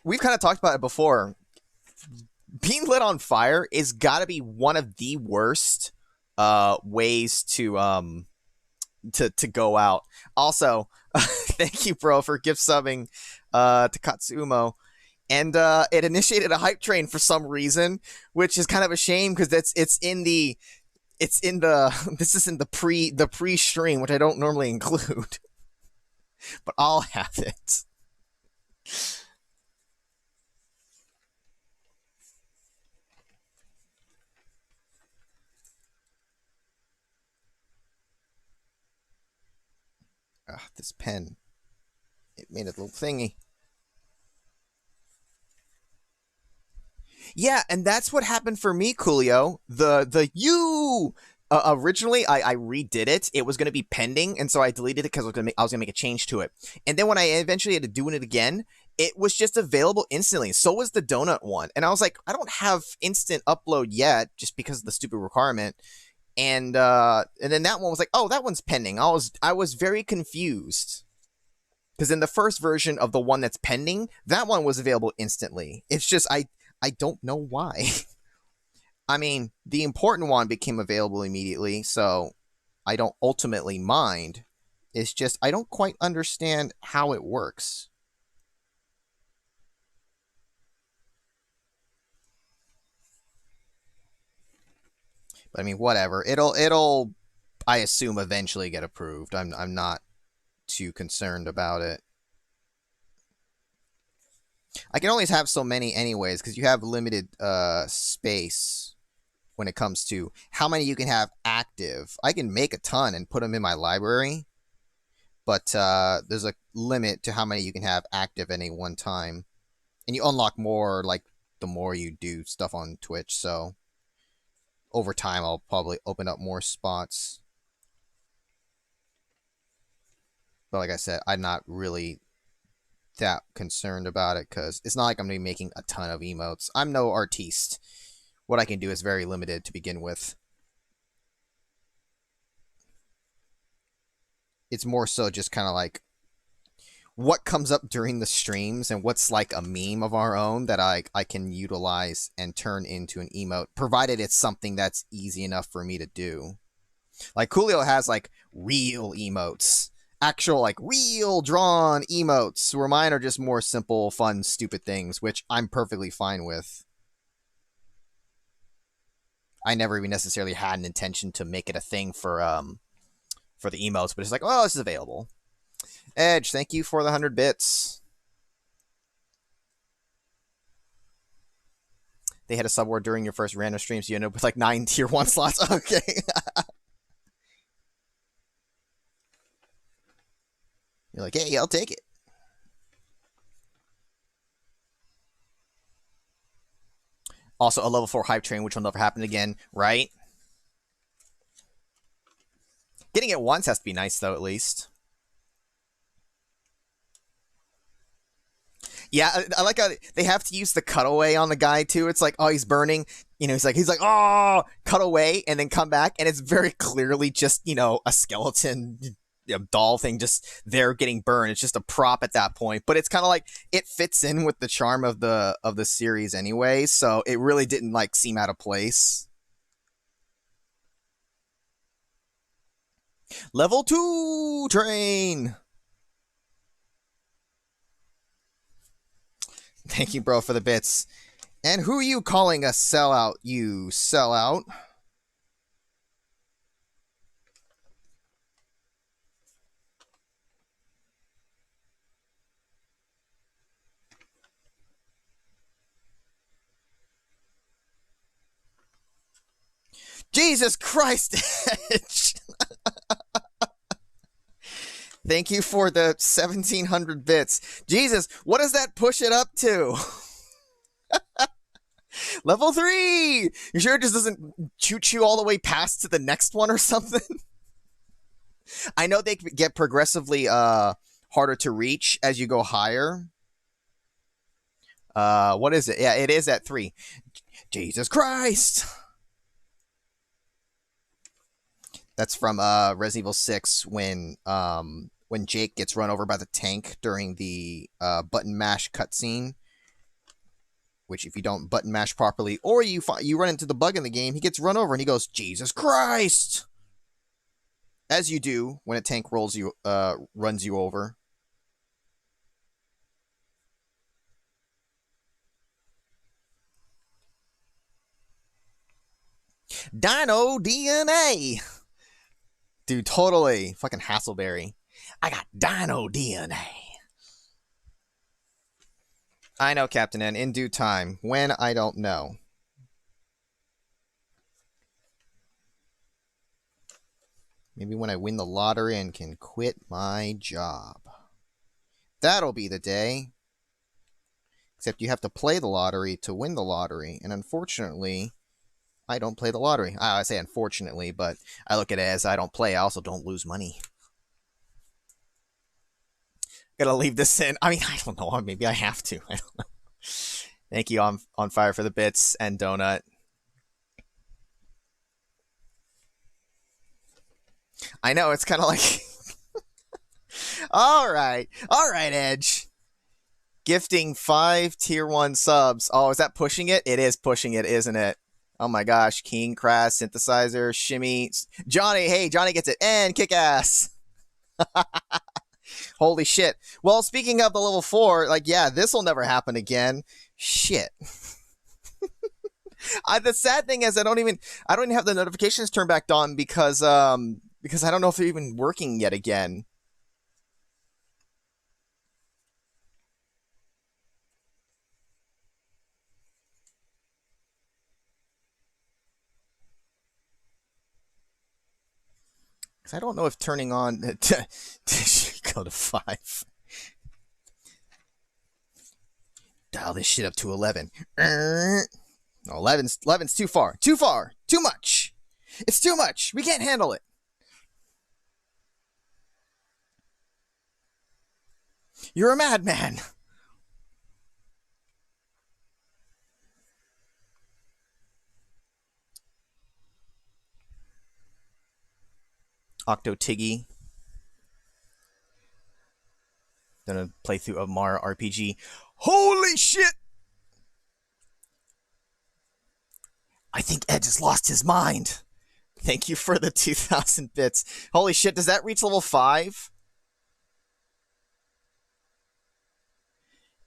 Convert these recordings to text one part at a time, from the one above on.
we've kind of talked about it before. Being lit on fire is got to be one of the worst ways to go out. Also, thank you, bro, for gift subbing to Katsumo. And it initiated a hype train for some reason, which is kind of a shame because it's in the this is in the pre stream, which I don't normally include, but I'll have it. This pen, it made a little thingy. Yeah, and that's what happened for me, Coolio. The you originally I redid it. It was going to be pending, and so I deleted it because I was going to make a change to it. And then when I eventually had to do it again, it was just available instantly. So was the donut one, and I was like, I don't have instant upload yet, just because of the stupid requirement. And then that one was like, oh, that one's pending. I was very confused. Because in the first version of the one that's pending, that one was available instantly. It's just I don't know why. I mean, the important one became available immediately, so I don't ultimately mind. It's just I don't quite understand how it works. But I mean, whatever. It'll I assume eventually get approved. I'm not too concerned about it. I can only have so many anyways because you have limited space when it comes to how many you can have active. I can make a ton and put them in my library, but there's a limit to how many you can have active at any one time. And you unlock more, like, the more you do stuff on Twitch, so over time I'll probably open up more spots. But like I said, I'm not really that concerned about it because it's not like I'm going to be making a ton of emotes. I'm no artiste. What I can do is very limited to begin with. It's more so just kind of like what comes up during the streams and what's like a meme of our own that I can utilize and turn into an emote, provided it's something that's easy enough for me to do. Like Coolio has like real emotes, actual like real drawn emotes, where mine are just more simple, fun, stupid things, which I'm perfectly fine with. I never even necessarily had an intention to make it a thing for the emotes, but it's like, oh, this is available. Edge, thank you for the 100 bits. They had a subword during your first random stream, so you end up with like 9 tier 1 slots. Okay. You're like, hey, I'll take it. Also, a level 4 hype train, which will never happen again, right? Getting it once has to be nice, though, at least. Yeah, I like how they have to use the cutaway on the guy, too. It's like, oh, he's burning. You know, he's like, oh, cut away, and then come back, and it's very clearly just, you know, a skeleton doll thing just there getting burned. It's just a prop at that point, but it's kind of like it fits in with the charm of the series anyway, so it really didn't like seem out of place. Level 2 train. Thank you, bro, for the bits. And who are you calling a sellout, you sellout? Jesus Christ, Edge. Thank you for the 1,700 bits. Jesus, what does that push it up to? Level 3! You sure it just doesn't shoot you all the way past to the next one or something? I know they get progressively harder to reach as you go higher. What is it? Yeah, it is at 3. Jesus Christ! That's from Resident Evil 6 when when Jake gets run over by the tank during the button mash cutscene. Which, if you don't button mash properly, or you run into the bug in the game, he gets run over and he goes, "Jesus Christ!" As you do when a tank runs you over. Dino DNA! Dude, totally. Fucking Hasselberry. I got Dino DNA. I know, Captain N. In due time. When, I don't know. Maybe when I win the lottery and can quit my job. That'll be the day. Except you have to play the lottery to win the lottery. And unfortunately, I don't play the lottery. I say unfortunately, but I look at it as I don't play. I also don't lose money. Gotta leave this in. I mean, I don't know. Maybe I have to. I don't know. Thank you, on Fire, for the bits, and Donut. I know, it's kind of like... Alright, Edge. Gifting 5 tier 1 subs. Oh, is that pushing it? It is pushing it, isn't it? Oh my gosh. King, Crass, Synthesizer, Shimmy. Johnny, hey, Johnny gets it. And Kick-Ass. Holy shit. Well, speaking of the level 4, like, yeah, this will never happen again. Shit. The sad thing is I don't even have the notifications turned back on because I don't know if they're even working yet again. I don't know if turning on go to 5. Dial this shit up to 11. No, 11's too far. Too far. Too much. It's too much. We can't handle it. You're a madman. Octo Tiggy. Gonna play through a Mario RPG. Holy shit! I think Edge has lost his mind. Thank you for the 2,000 bits. Holy shit, does that reach level 5?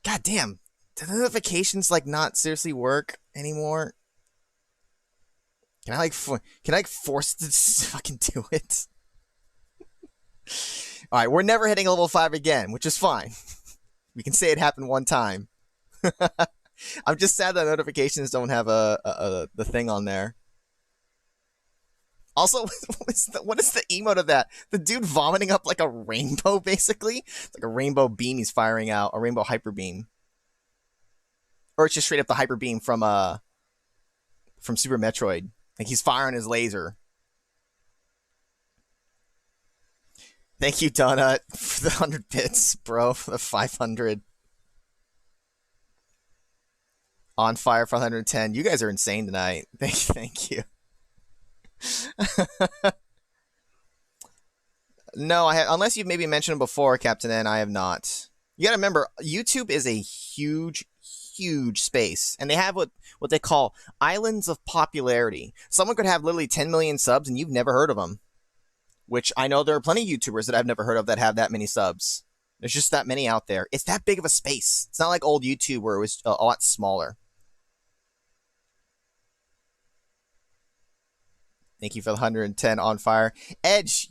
God damn. Do the notifications, like, not seriously work anymore? Can I force it to fucking do it? Alright, we're never hitting level 5 again, which is fine. We can say it happened one time. I'm just sad that notifications don't have the thing on there. Also, what is the emote of that? The dude vomiting up like a rainbow, basically? It's like a rainbow beam he's firing out, a rainbow hyper beam. Or it's just straight up the hyper beam from Super Metroid. Like he's firing his laser. Thank you, Donut, for the 100 bits, bro, for the 500. On Fire for 110. You guys are insane tonight. Thank you. No, unless you've maybe mentioned them before, Captain N, I have not. You gotta remember, YouTube is a huge space, and they have what they call islands of popularity. Someone could have literally 10 million subs, and you've never heard of them. Which I know there are plenty of YouTubers that I've never heard of that have that many subs. There's just that many out there. It's that big of a space. It's not like old YouTube where it was a lot smaller. Thank you for the 110 on Fire. Edge.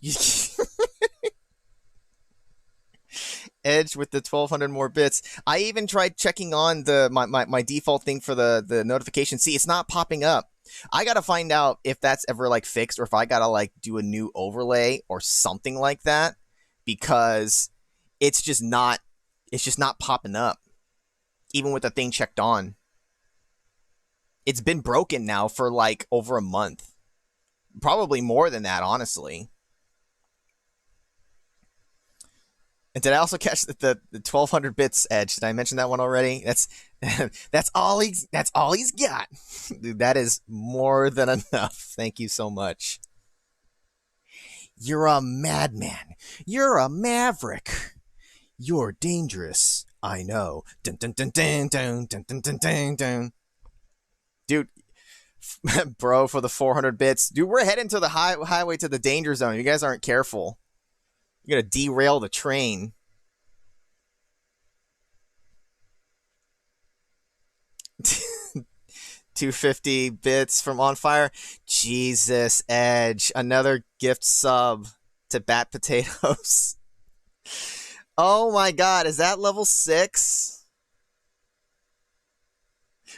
Edge with the 1,200 more bits. I even tried checking on my default thing for the notification. See, it's not popping up. I gotta find out if that's ever like fixed, or if I gotta like do a new overlay or something like that, because it's just not popping up, even with the thing checked on. It's been broken now for like over a month, probably more than that, honestly. And did I also catch the 1,200 bits, Edge? Did I mention that one already? That's all he's got. Dude, that is more than enough. Thank you so much. You're a madman. You're a maverick. You're dangerous. I know. Dun dun dun dun dun dun dun dun dun dun. Dude, bro, for the 400 bits. Dude, we're heading to the highway to the danger zone. You guys aren't careful. You're going to derail the train. $250 bits from On Fire. Jesus, Edge. Another gift sub to Bat Potatoes. Oh my god, is that level 6?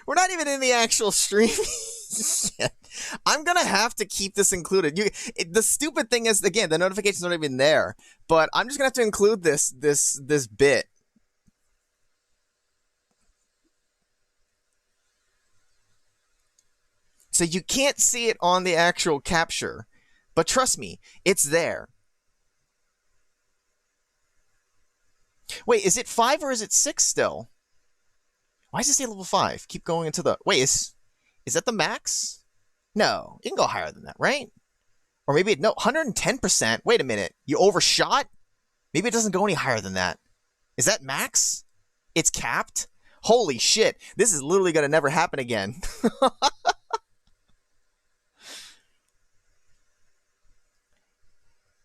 We're not even in the actual stream yet. I'm gonna have to keep this included. The stupid thing is, again, the notifications aren't even there, but I'm just gonna have to include this bit. So you can't see it on the actual capture, but trust me, it's there. Wait, is it 5 or is it 6 still? Why does it say level 5? Keep going into the... Wait, is that the max? No, you can go higher than that, right? Or maybe... No, 110%. Wait a minute. You overshot? Maybe it doesn't go any higher than that. Is that max? It's capped? Holy shit. This is literally going to never happen again.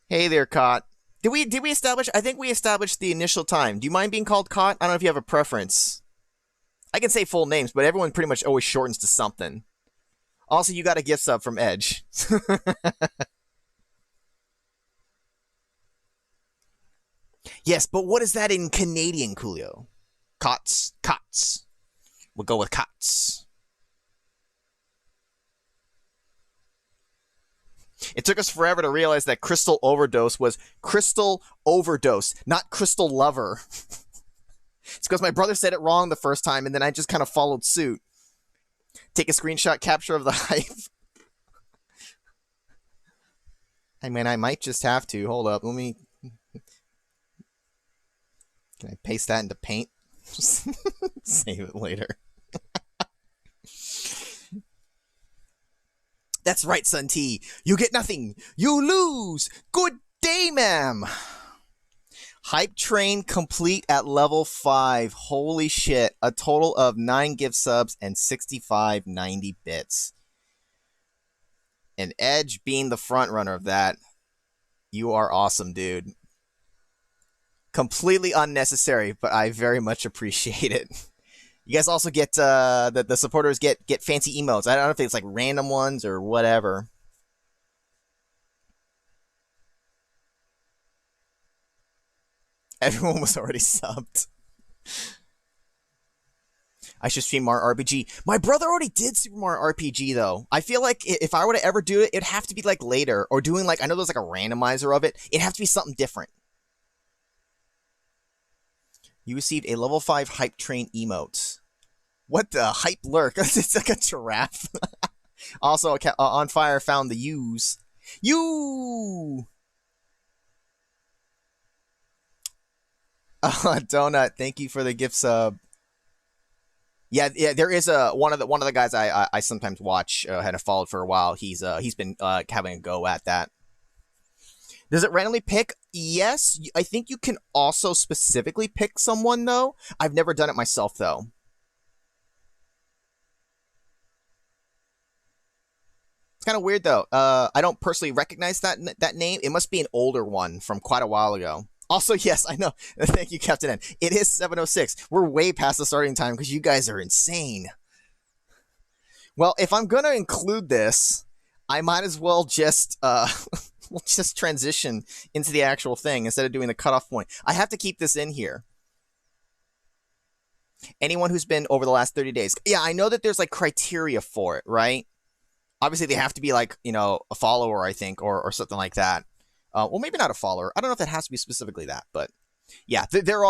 Hey there, Cot. Did we establish... I think we established the initial time. Do you mind being called Cot? I don't know if you have a preference. I can say full names, but everyone pretty much always shortens to something. Also, you got a gift sub from Edge. Yes, but what is that in Canadian, Coolio? Cots. Cots. We'll go with cots. It took us forever to realize that Crystal Overdose was Crystal Overdose, not Crystal Lover. It's because my brother said it wrong the first time, and then I just kind of followed suit. Take a screenshot capture of the hype. I mean, I might just have to. Hold up. Let me... Can I paste that into Paint? Save it later. That's right, Sun T. You get nothing. You lose. Good day, ma'am. Hype train complete at level 5. Holy shit. A total of 9 gift subs and 65.90 bits. And Edge being the front runner of that. You are awesome, dude. Completely unnecessary, but I very much appreciate it. You guys also get, the supporters get fancy emotes. I don't know if it's like random ones or whatever. Everyone was already subbed. I should stream Mario RPG. My brother already did Super Mario RPG, though. I feel like if I were to ever do it, it'd have to be like later. Or doing like, I know there's like a randomizer of it. It'd have to be something different. You received a level 5 hype train emote. What the hype lurk? It's like a giraffe. Also, On Fire found the U's. You! Donut, thank you for the gift sub. Yeah, there is one of the guys I sometimes watch, had followed for a while. He's been having a go at that. Does it randomly pick? Yes. I think you can also specifically pick someone, though. I've never done it myself, though. It's kind of weird, though. I don't personally recognize that name. It must be an older one from quite a while ago. Also, yes, I know. Thank you, Captain N. It is 7:06. We're way past the starting time because you guys are insane. Well, if I'm going to include this, I might as well just... we'll just transition into the actual thing instead of doing the cutoff point. I have to keep this in here. Anyone who's been over the last 30 days. Yeah, I know that there's like criteria for it, right? Obviously, they have to be like, you know, a follower, I think, or something like that. Well, maybe not a follower. I don't know if it has to be specifically that, but yeah, there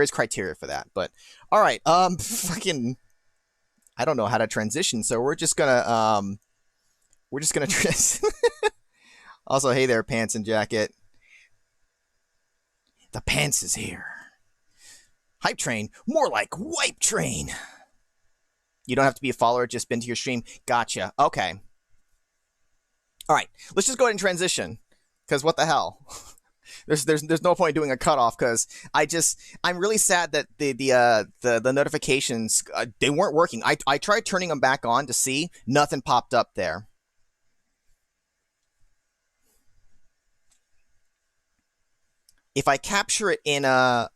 is criteria for that. But all right, fucking, I don't know how to transition, so we're just gonna Also, hey there, pants and jacket. The pants is here. Hype train, more like wipe train. You don't have to be a follower, just been to your stream. Gotcha. Okay. All right, let's just go ahead and transition, because what the hell? There's no point doing a cutoff because I'm really sad that the notifications they weren't working. I tried turning them back on to see, nothing popped up there. If I capture it in the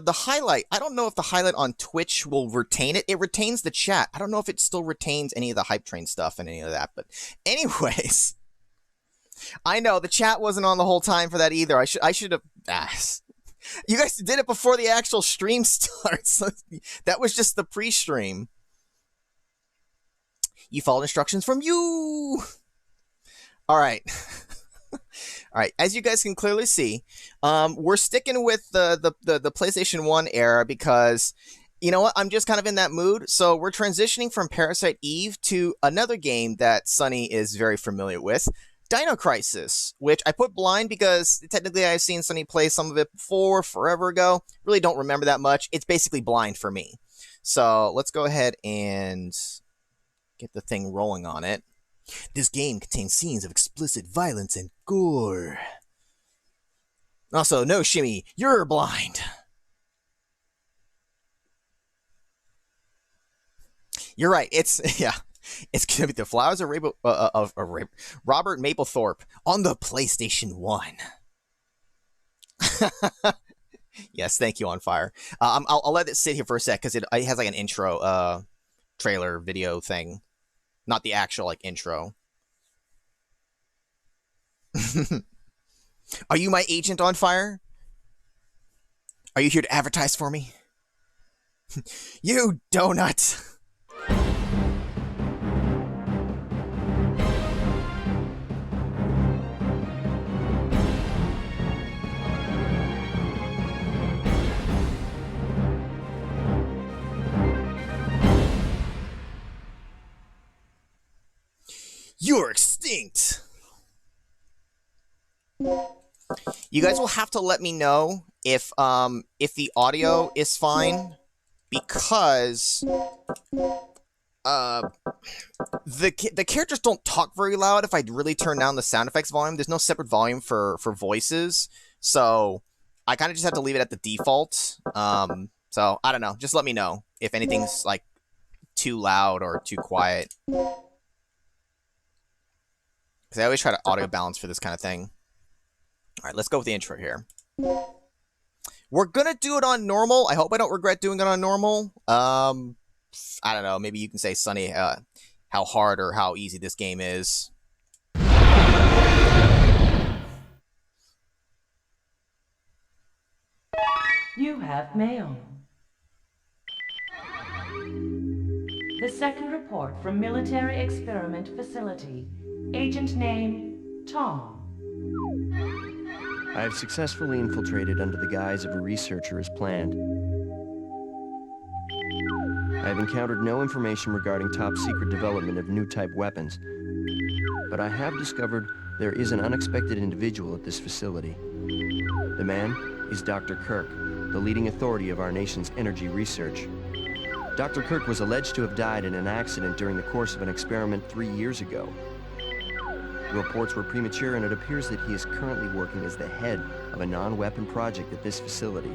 highlight, I don't know if the highlight on Twitch will retain it. It retains the chat. I don't know if it still retains any of the hype train stuff and any of that. But anyways, I know the chat wasn't on the whole time for that either. I should have. You guys did it before the actual stream starts. That was just the pre-stream. You followed instructions from you. All right. All right, as you guys can clearly see, we're sticking with the PlayStation 1 era because, you know what, I'm just kind of in that mood. So we're transitioning from Parasite Eve to another game that Sunny is very familiar with, Dino Crisis, which I put blind because technically I've seen Sunny play some of it before, forever ago. Really don't remember that much. It's basically blind for me. So let's go ahead and get the thing rolling on it. This game contains scenes of explicit violence and gore. Also, no, Shimmy, you're blind. You're right. It's gonna be The Flowers of Robert Mapplethorpe on the PlayStation 1. Yes, thank you, On Fire. I'll let it sit here for a sec because it has like an intro trailer video thing. Not the actual, like, intro. Are you my agent, On Fire? Are you here to advertise for me? You donut! You're extinct! You guys will have to let me know if the audio is fine, because the characters don't talk very loud if I really turn down the sound effects volume. There's no separate volume for voices, so I kind of just have to leave it at the default. So I don't know. Just let me know if anything's like too loud or too quiet. Because I always try to audio balance for this kind of thing. Alright, let's go with the intro here. We're gonna do it on normal. I hope I don't regret doing it on normal. I don't know, maybe you can say, Sunny, how hard or how easy this game is. You have mail. The second report from Military Experiment Facility. Agent name, Tom. I have successfully infiltrated under the guise of a researcher as planned. I have encountered no information regarding top-secret development of new type weapons, but I have discovered there is an unexpected individual at this facility. The man is Dr. Kirk, the leading authority of our nation's energy research. Dr. Kirk was alleged to have died in an accident during the course of an experiment 3 years ago. The reports were premature, and it appears that he is currently working as the head of a non-weapon project at this facility.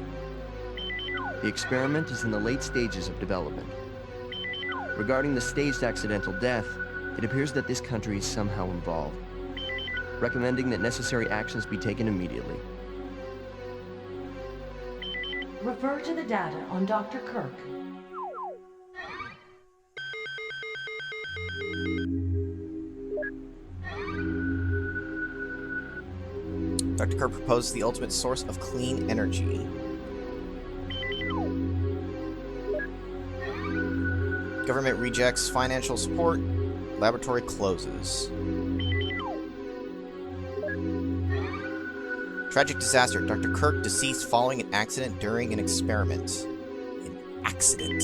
The experiment is in the late stages of development. Regarding the staged accidental death, it appears that this country is somehow involved, recommending that necessary actions be taken immediately. Refer to the data on Dr. Kirk. Dr. Kirk proposes the ultimate source of clean energy. Government rejects financial support. Laboratory closes. Tragic disaster. Dr. Kirk deceased following an accident during an experiment. An accident.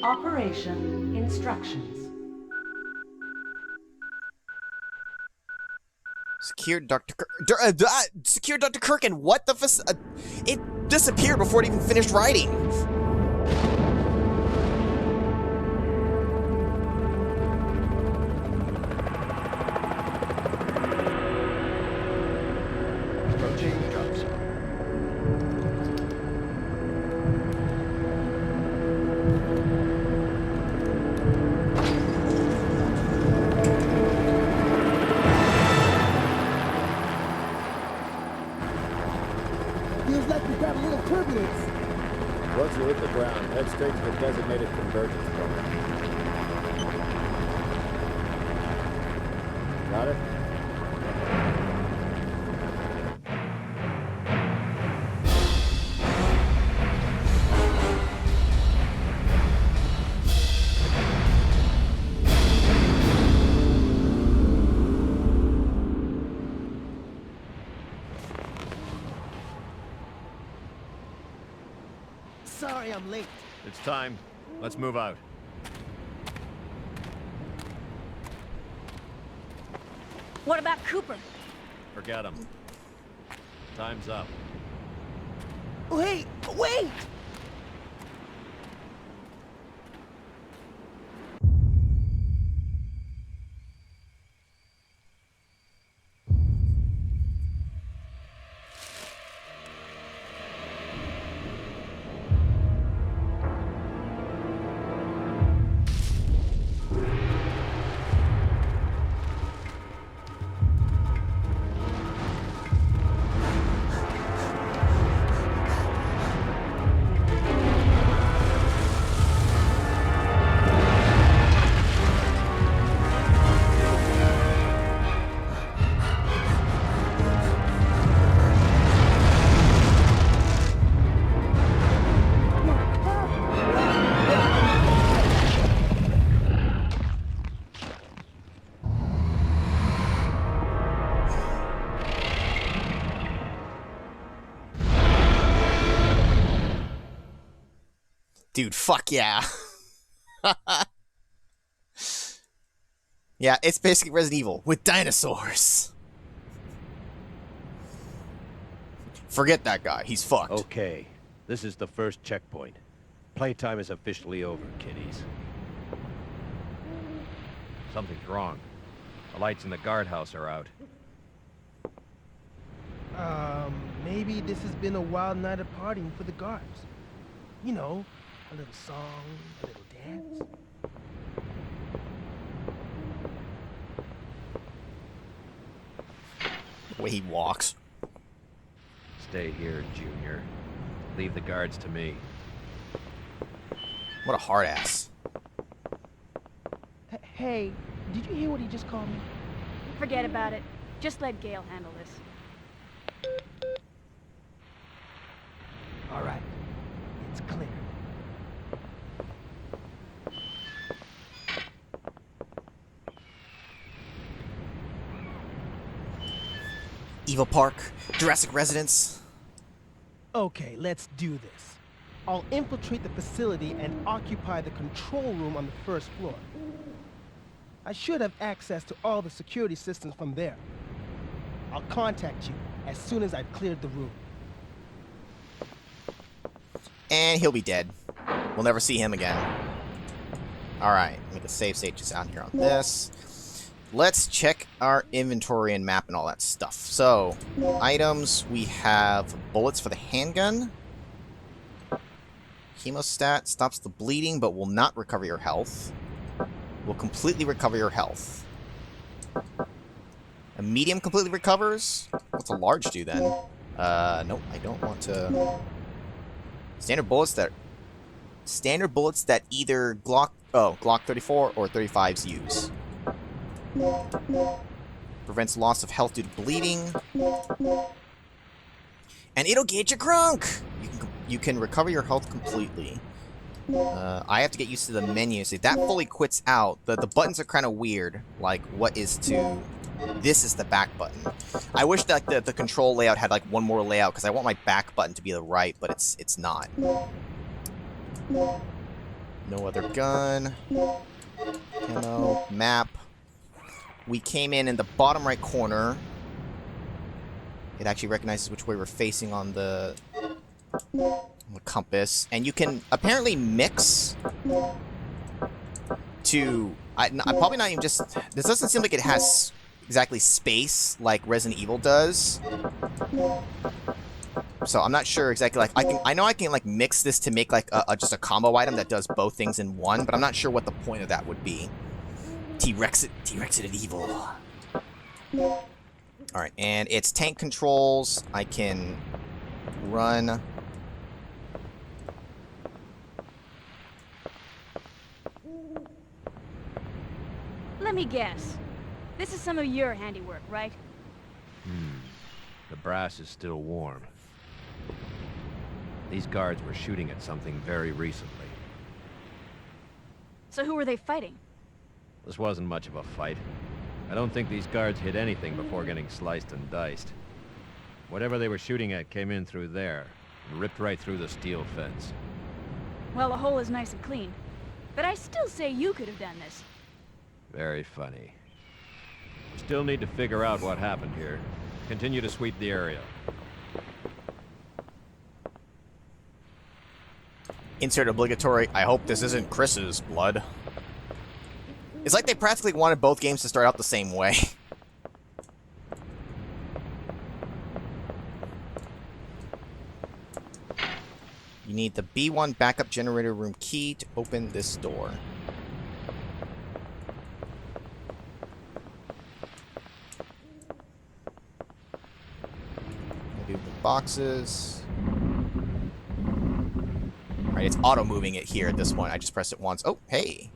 Operation instructions. Secure Dr. Kirk. Secure Dr. Kirk, and what the it disappeared before it even finished writing. ambulance. Once you hit the ground, head straight to the designated convergence point. Got it? Sorry I'm late. It's time. Let's move out. What about Cooper? Forget him. Time's up. Wait! Wait! Dude, fuck yeah. Yeah, it's basically Resident Evil with dinosaurs. Forget that guy. He's fucked. Okay, this is the first checkpoint. Playtime is officially over, kiddies. Something's wrong. The lights in the guardhouse are out. Maybe this has been a wild night of partying for the guards. You know, a little song, a little dance. The way he walks. Stay here, Junior. Leave the guards to me. What a hard ass. Hey, did you hear what he just called me? Forget about it. Just let Gale handle this. All right, it's clear. Evil Park, Jurassic Residence. Okay, let's do this. I'll infiltrate the facility and occupy the control room on the first floor. I should have access to all the security systems from there. I'll contact you as soon as I've cleared the room. And he'll be dead. We'll never see him again. Alright, make a save state just out here on this. Let's check our inventory and map and all that stuff. So, items, we have bullets for the handgun. Hemostat stops the bleeding but will not recover your health. Will completely recover your health. A medium completely recovers? What's a large do then? Nope, I don't want to... Standard bullets that either Glock 34 or 35s use. Prevents loss of health due to bleeding. And it'll get you crunk! You can recover your health completely. I have to get used to the menu. See, that fully quits out. The buttons are kind of weird. Like, what is to... This is the back button. I wish that the control layout had, like, one more layout, because I want my back button to be the right, but it's not. No other gun. Camo. Map. We came in the bottom right corner. It actually recognizes which way we're facing on the compass. And you can apparently mix to... I'm probably not even just... This doesn't seem like it has exactly space like Resident Evil does. So I'm not sure exactly, like, I know I can like mix this to make like just a combo item that does both things in one, but I'm not sure what the point of that would be. T-Rexed Evil. Alright, and it's tank controls. I can run Let me guess. This is some of your handiwork, right? The brass is still warm. These guards were shooting at something very recently. So who were they fighting? This wasn't much of a fight. I don't think these guards hit anything before getting sliced and diced. Whatever they were shooting at came in through there, and ripped right through the steel fence. Well, the hole is nice and clean. But I still say you could have done this. Very funny. Still need to figure out what happened here. Continue to sweep the area. Insert obligatory. I hope this isn't Chris's blood. It's like they practically wanted both games to start out the same way. You need the B1 backup generator room key to open this door. Do the boxes. Alright, it's auto-moving it here at this point. I just pressed it once. Oh, hey.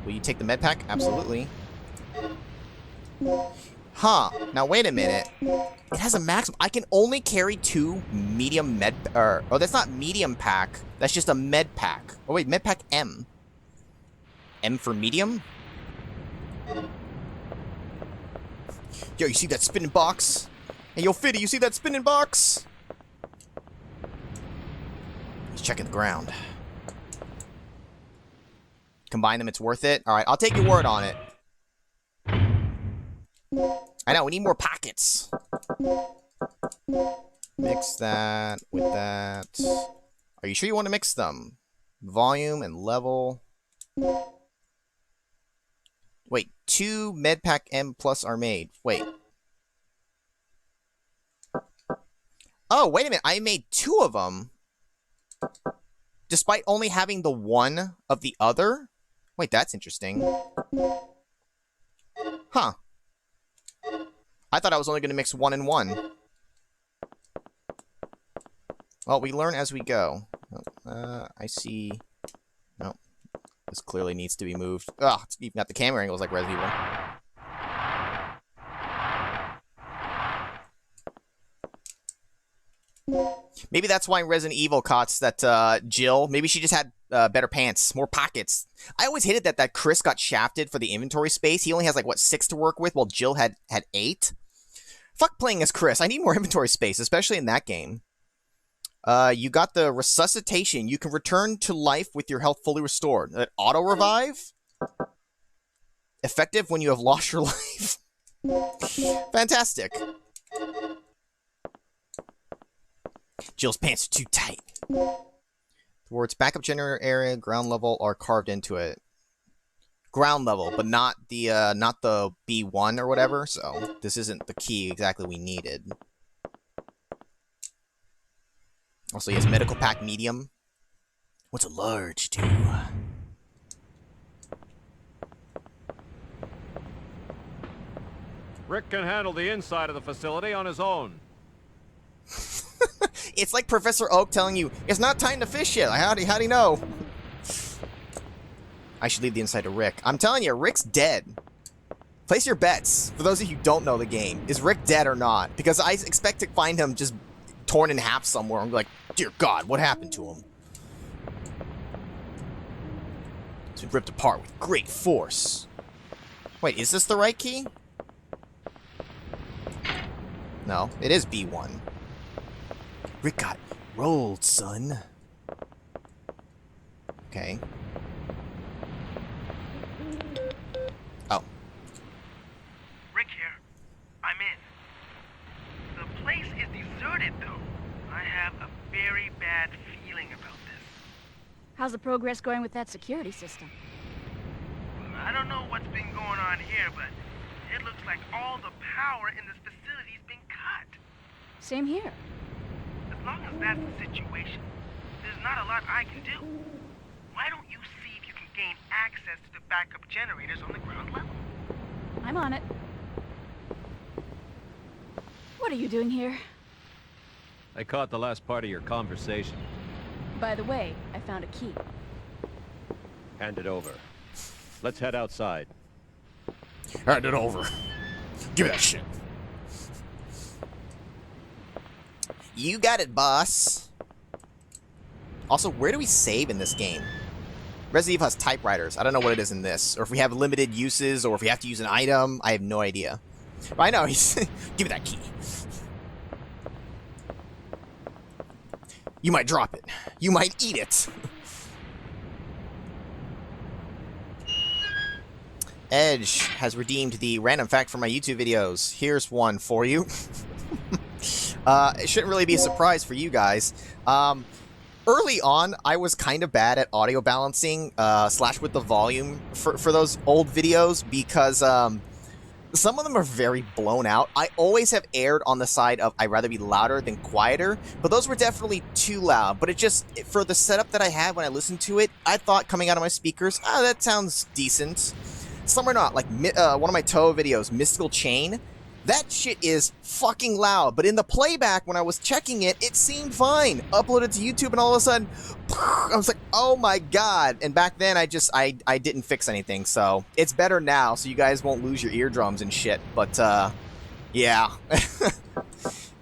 Will you take the med pack? Absolutely. Huh. Now, wait a minute. It has a maximum. I can only carry 2 medium med... oh, that's not medium pack. That's just a med pack. Oh, wait. Med pack M. M for medium? Yo, you see that spinning box? Hey, yo, Fiddy, you see that spinning box? He's checking the ground. Combine them, it's worth it. Alright, I'll take your word on it. I know, we need more pockets. Mix that with that. Are you sure you want to mix them? Volume and level. Wait, 2 Medpack M plus are made. Wait. Oh, wait a minute. I made 2 of them. Despite only having the 1 of the other? Wait, that's interesting. Huh. I thought I was only going to mix 1 and 1. Well, we learn as we go. I see... No. This clearly needs to be moved. Ugh, it's even got the camera angles like Resident Evil. Maybe that's why in Resident Evil Cots that Jill, maybe she just had better pants, more pockets. I always hated that Chris got shafted for the inventory space. He only has like, what, 6 to work with, while Jill had 8? Fuck playing as Chris. I need more inventory space, especially in that game. You got the resuscitation. You can return to life with your health fully restored. Auto revive? Effective when you have lost your life. Fantastic. Jill's pants are too tight. Towards backup generator area, ground level are carved into it. Ground level, but not the B1 or whatever, so this isn't the key exactly we needed. Also, he has medical pack medium. What's a large do? Rick can handle the inside of the facility on his own. It's like Professor Oak telling you, it's not time to fish yet. How'd he know? I should leave the inside to Rick. I'm telling you, Rick's dead. Place your bets. For those of you who don't know the game, is Rick dead or not? Because I expect to find him just torn in half somewhere and be like, dear God, what happened to him? He's been ripped apart with great force. Wait, is this the right key? No, it is B1. Rick got rolled, son. Okay. Oh. Rick here. I'm in. The place is deserted, though. I have a very bad feeling about this. How's the progress going with that security system? I don't know what's been going on here, but it looks like all the power in this facility's been cut. Same here. As long as that's the situation, there's not a lot I can do. Why don't you see if you can gain access to the backup generators on the ground level? I'm on it. What are you doing here? I caught the last part of your conversation. By the way, I found a key. Hand it over. Let's head outside. Hand it over. Give me that shit. You got it, boss. Also, where do we save in this game? Resident Evil has typewriters. I don't know what it is in this. Or if we have limited uses, or if we have to use an item. I have no idea. But I know, he's... Give me that key. You might drop it. You might eat it. Edge has redeemed the random fact from my YouTube videos. Here's one for you. It shouldn't really be a surprise for you guys. Early on, I was kind of bad at audio balancing, slash with the volume for those old videos because some of them are very blown out. I always have erred on the side of I'd rather be louder than quieter, but those were definitely too loud. But it just, for the setup that I had when I listened to it, I thought coming out of my speakers, that sounds decent. Some are not, like one of my Toho videos, Mystical Chain. That shit is fucking loud, but in the playback, when I was checking it, it seemed fine. Uploaded to YouTube, and all of a sudden, I was like, oh my god. And back then, I didn't fix anything, so it's better now, so you guys won't lose your eardrums and shit. But, yeah.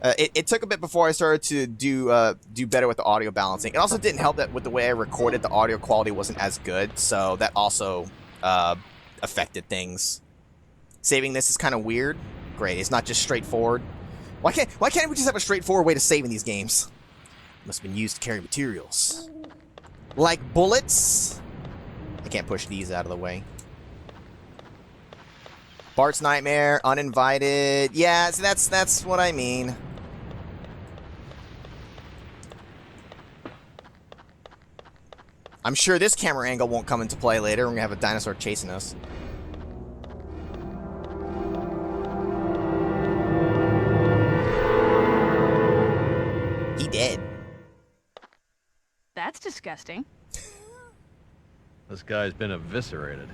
It took a bit before I started to do better with the audio balancing. It also didn't help that with the way I recorded, the audio quality wasn't as good, so that also affected things. Saving this is kind of weird. Great, it's not just straightforward. Why can't we just have a straightforward way to save in these games? Must have been used to carry materials. Like bullets? I can't push these out of the way. Bart's Nightmare, uninvited. Yeah, so that's what I mean. I'm sure this camera angle won't come into play later. We're gonna have a dinosaur chasing us. He dead. That's disgusting. This guy's been eviscerated.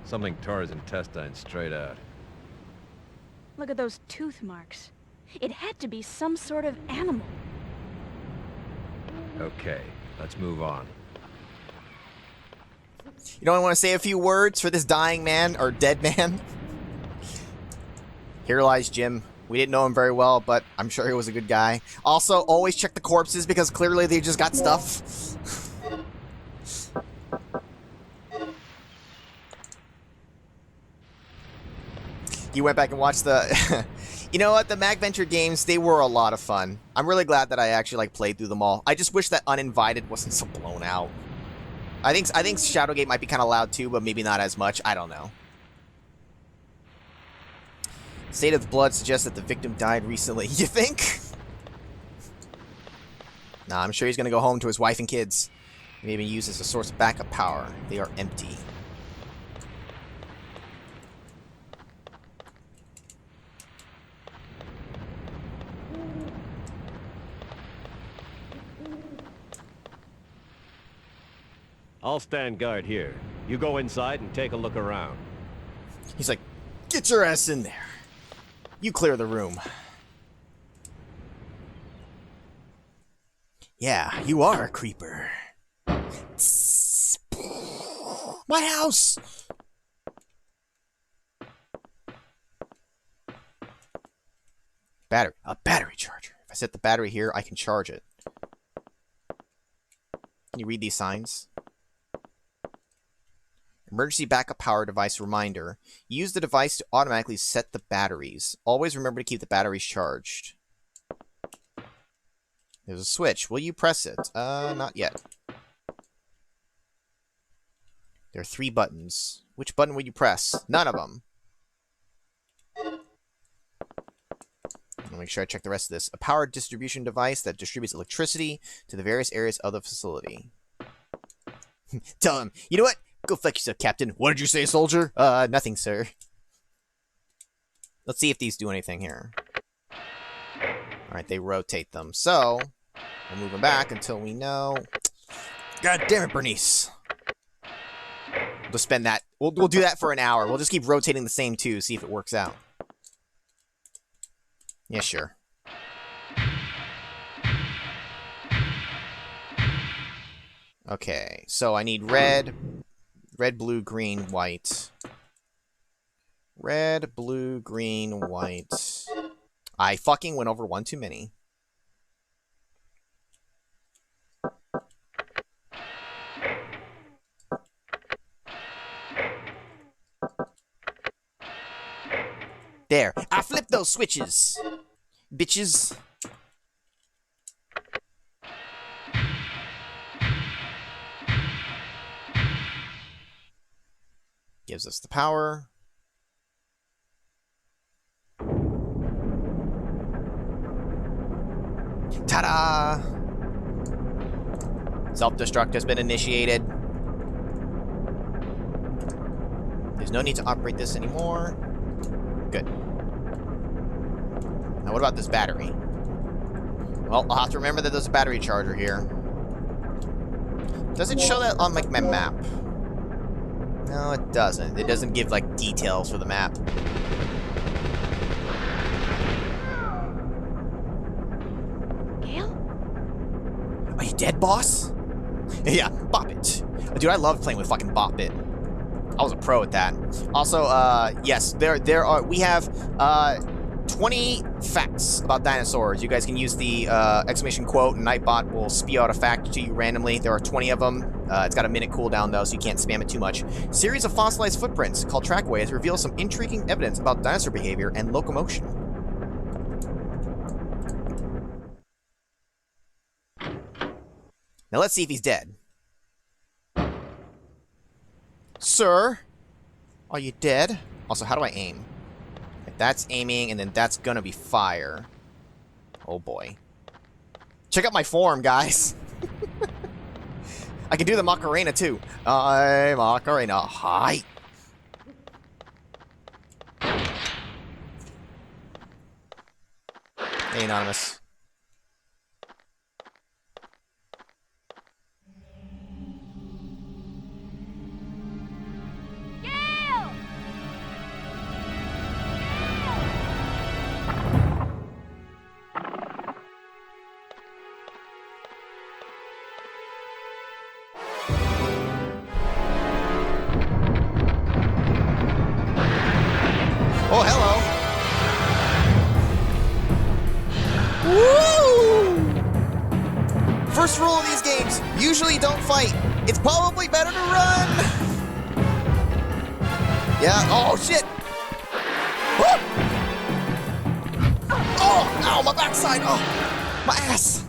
Something tore his intestines straight out. Look at those tooth marks. It had to be some sort of animal. Okay, let's move on. You don't want to say a few words for this dying man, or dead man? Here lies Jim. We didn't know him very well, but I'm sure he was a good guy. Also, always check the corpses, because clearly they just got stuff. You went back and watched the... You know what? The MacVenture games, they were a lot of fun. I'm really glad that I actually played through them all. I just wish that Uninvited wasn't so blown out. I think Shadowgate might be kind of loud too, but maybe not as much. I don't know. State of Blood suggests that the victim died recently. You think? Nah, I'm sure he's going to go home to his wife and kids. Maybe use as a source of backup power. They are empty. I'll stand guard here. You go inside and take a look around. He's like, get your ass in there. You clear the room. Yeah, you are a creeper. My house! Battery. A battery charger. If I set the battery here, I can charge it. Can you read these signs? Emergency backup power device reminder. Use the device to automatically set the batteries. Always remember to keep the batteries charged. There's a switch. Will you press it? Not yet. There are 3 buttons. Which button will you press? None of them. I'll make sure I check the rest of this. A power distribution device that distributes electricity to the various areas of the facility. Tell him, you know what? Go fuck yourself, Captain. What did you say, soldier? Nothing, sir. Let's see if these do anything here. Alright, they rotate them. So, we'll move them back until we know... God damn it, Bernice. We'll just spend that... We'll do that for an hour. We'll just keep rotating the same 2, see if it works out. Yeah, sure. Okay, so I need red... Red, blue, green, white. Red, blue, green, white. I fucking went over one too many. There. I flipped those switches. Bitches. Gives us the power. Ta-da! Self-destruct has been initiated. There's no need to operate this anymore. Good. Now what about this battery? Well, I'll have to remember that there's a battery charger here. Does it show that on, like, my map? No, it doesn't. It doesn't give, like, details for the map. Gale? Are you dead, boss? Yeah, bop it. Dude, I love playing with fucking bop it. I was a pro at that. Also, yes, we have 20 facts about dinosaurs. You guys can use the exclamation quote, and Nightbot will spew out a fact to you randomly. There are 20 of them. It's got a minute cooldown, though, so you can't spam it too much. Series of fossilized footprints called trackways reveal some intriguing evidence about dinosaur behavior and locomotion. Now let's see if he's dead. Sir? Are you dead? Also, how do I aim? That's aiming, and then that's gonna be fire. Oh boy. Check out my form, guys. I can do the Macarena, too. Macarena. Hi. Hey, Anonymous. Gale! Oh, hello. Woo! First rule of these games, usually don't fight. It's probably better to run. Yeah, oh shit. Woo! Oh, ow, my backside. Oh, my ass.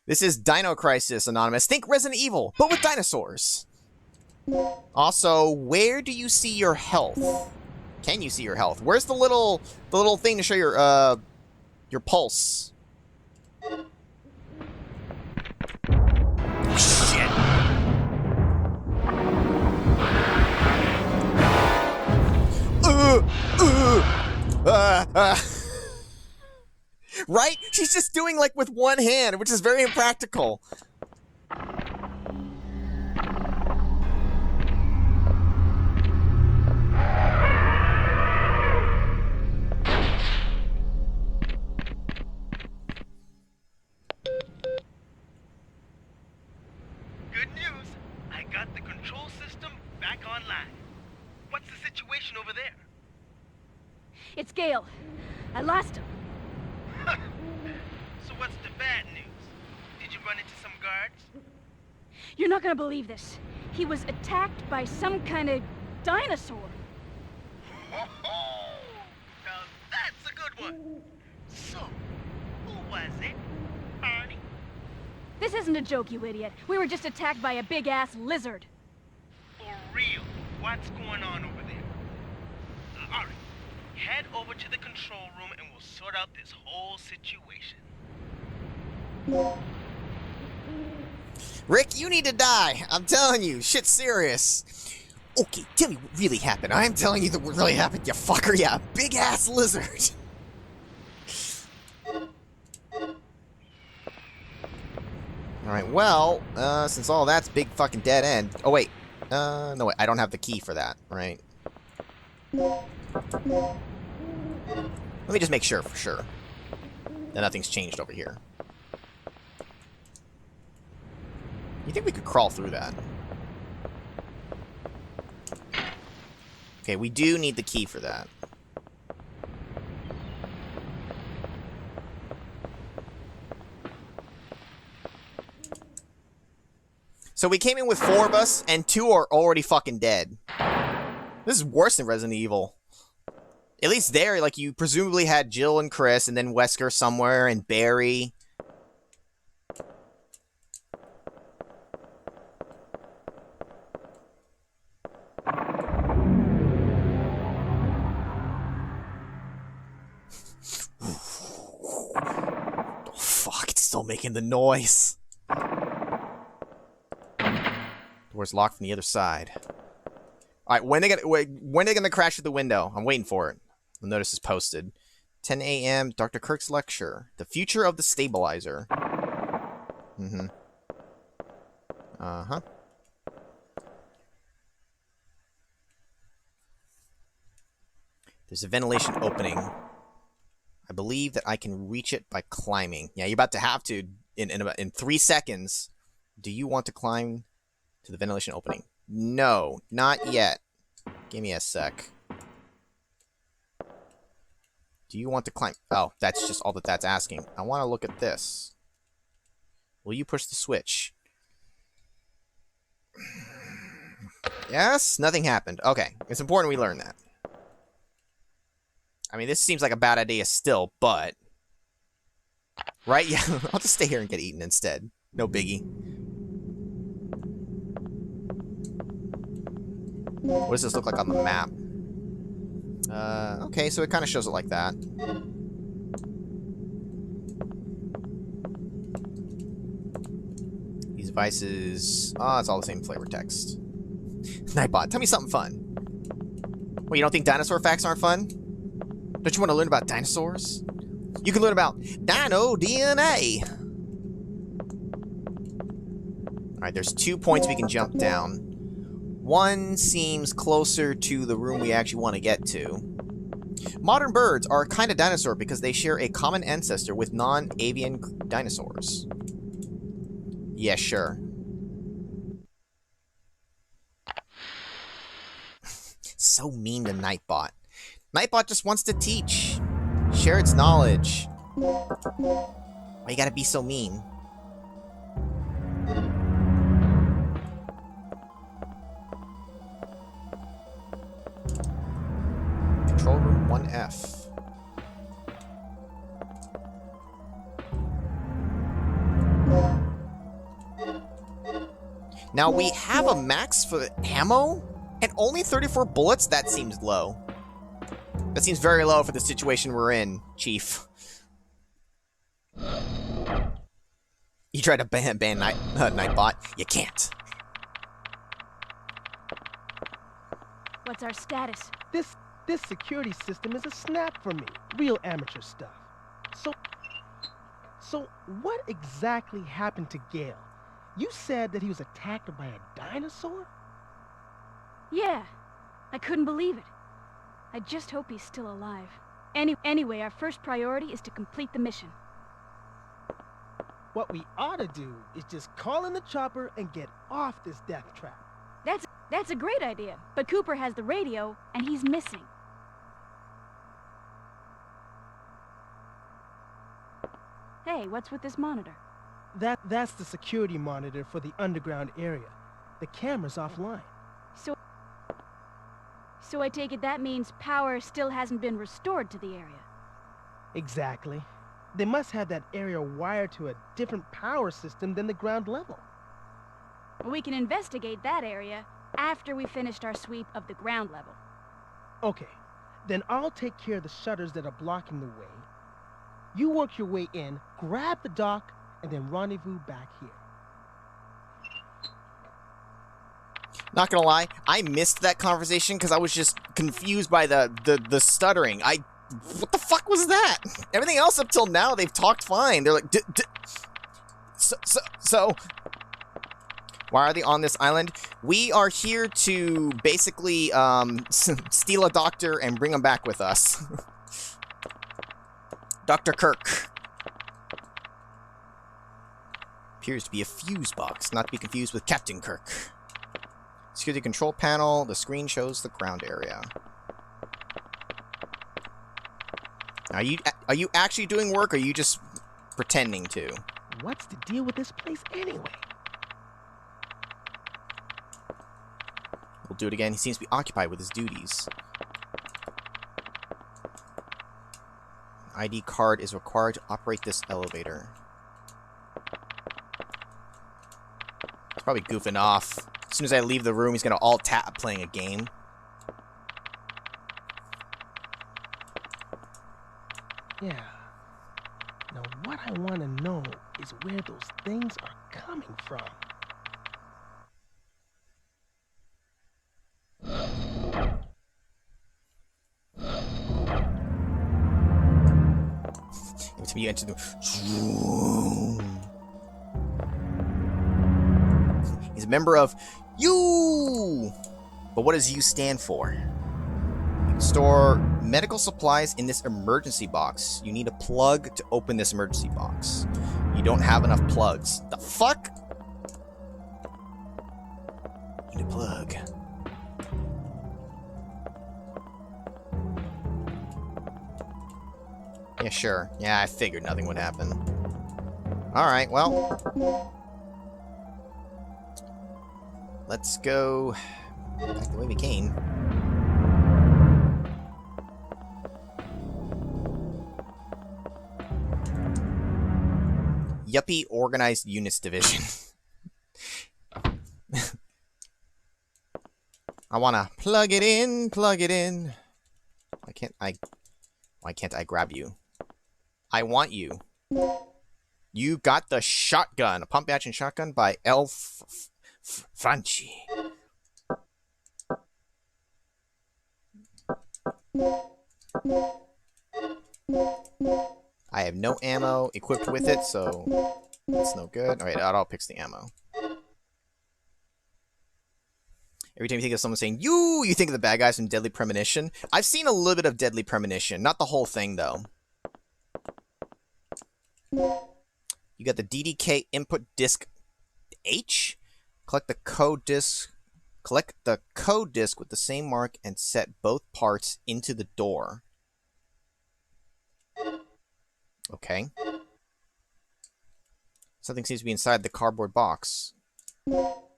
This is Dino Crisis, Anonymous. Think Resident Evil, but with dinosaurs. Also, where do you see your health? Can you see your health? Where's the little thing to show your pulse? Shit. Right? She's just doing like with one hand, which is very impractical. Good news. I got the control system back online. What's the situation over there? It's Gale. I lost him. So what's the bad news? Did you run into some guards? You're not gonna believe this. He was attacked by some kind of dinosaur. Now that's a good one. So, who was it, Barney? This isn't a joke, you idiot. We were just attacked by a big-ass lizard. For real, what's going on over there? Alright, head over to the control room and we'll sort out this whole situation. Rick, you need to die. I'm telling you, shit's serious. Okay, tell me what really happened. I'm telling you what really happened, you fucker. Yeah, big-ass lizard. Alright, well, since all that's big fucking dead end... Oh, wait. No, wait, I don't have the key for that, right? Let me just make sure, for sure. That nothing's changed over here. You think we could crawl through that? Okay, we do need the key for that. So we came in with 4 of us, and 2 are already fucking dead. This is worse than Resident Evil. At least there, like, you presumably had Jill and Chris, and then Wesker somewhere, and Barry. Oh, fuck, it's still making the noise. Door's locked from the other side. Alright, when are they gonna crash through the window? I'm waiting for it. The notice is posted. 10 a.m. Dr. Kirk's lecture. The future of the stabilizer. Mm-hmm. Uh-huh. There's a ventilation opening. I believe that I can reach it by climbing. Yeah, you're about to have to in 3 seconds. Do you want to climb to the ventilation opening? No, not yet. Give me a sec. Do you want to climb? Oh, that's just all that's asking. I want to look at this. Will you push the switch? Yes, nothing happened. Okay, it's important we learn that. I mean, this seems like a bad idea still, but... Right? Yeah, I'll just stay here and get eaten instead. No biggie. What does this look like on the map? Okay, so it kind of shows it like that. These devices... Oh, it's all the same flavor text. Nightbot, tell me something fun. Well, you don't think dinosaur facts aren't fun? Don't you want to learn about dinosaurs? You can learn about dino DNA! Alright, there's 2 points we can jump down. One seems closer to the room we actually want to get to. Modern birds are a kind of dinosaur because they share a common ancestor with non-avian dinosaurs. Yeah, sure. So mean to Nightbot. Nightbot just wants to teach. Share its knowledge. Why you gotta be so mean? Control room 1F. Now we have a max for ammo and only 34 bullets? That seems low. That seems very low for the situation we're in, Chief. You tried to ban Nightbot. You can't. What's our status? This security system is a snap for me. Real amateur stuff. So what exactly happened to Gale? You said that he was attacked by a dinosaur? Yeah, I couldn't believe it. I just hope he's still alive. Anyway, our first priority is to complete the mission. What we ought to do is just call in the chopper and get off this death trap. That's a great idea, but Cooper has the radio, and he's missing. Hey, what's with this monitor? That's the security monitor for the underground area. The camera's offline. So I take it that means power still hasn't been restored to the area. Exactly. They must have that area wired to a different power system than the ground level. We can investigate that area after we finished our sweep of the ground level. Okay, then I'll take care of the shutters that are blocking the way. You work your way in, grab the dock, and then rendezvous back here. Not gonna lie, I missed that conversation because I was just confused by the stuttering. What the fuck was that? Everything else up till now, they've talked fine. They're like, so, why are they on this island? We are here to basically steal a doctor and bring him back with us. Dr. Kirk. Appears to be a fuse box, not to be confused with Captain Kirk. Security control panel. The screen shows the ground area. Are you actually doing work, or are you just pretending to? What's the deal with this place anyway? We'll do it again. He seems to be occupied with his duties. ID card is required to operate this elevator. He's probably goofing off. As soon as I leave the room, he's gonna alt tap playing a game. Yeah. Now what I want to know is where those things are coming from. Every time you enter the he's a member of U. But what does U stand for? You can store medical supplies in this emergency box. You need a plug to open this emergency box. You don't have enough plugs. The fuck? Need a plug. Yeah, sure. Yeah, I figured nothing would happen. Alright, well. Let's go back the way we came. Yuppie Organized Units Division. I wanna plug it in, plug it in. Why can't I grab you? I want you. You got the shotgun. A pump action shotgun by L. Franchi. I have no ammo equipped with it, so that's no good. Alright, auto picks the ammo. Every time you think of someone saying, you think of the bad guys from Deadly Premonition. I've seen a little bit of Deadly Premonition. Not the whole thing, though. You got the DDK input disk H. Collect the code disk with the same mark and set both parts into the door. Okay. Something seems to be inside the cardboard box. Oh,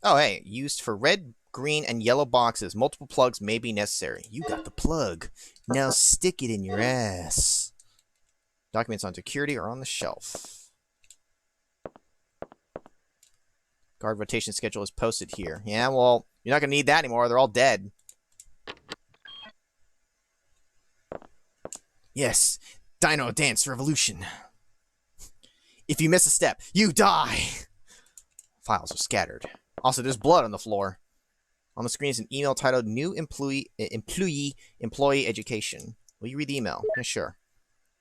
hey. Used for red, green, and yellow boxes. Multiple plugs may be necessary. You got the plug. Now stick it in your ass. Documents on security are on the shelf. Guard rotation schedule is posted here. Yeah, well, you're not going to need that anymore. They're all dead. Yes. Dino Dance Revolution. If you miss a step, you die. Files are scattered. Also, there's blood on the floor. On the screen is an email titled New Employee Education. Will you read the email? Yeah, sure.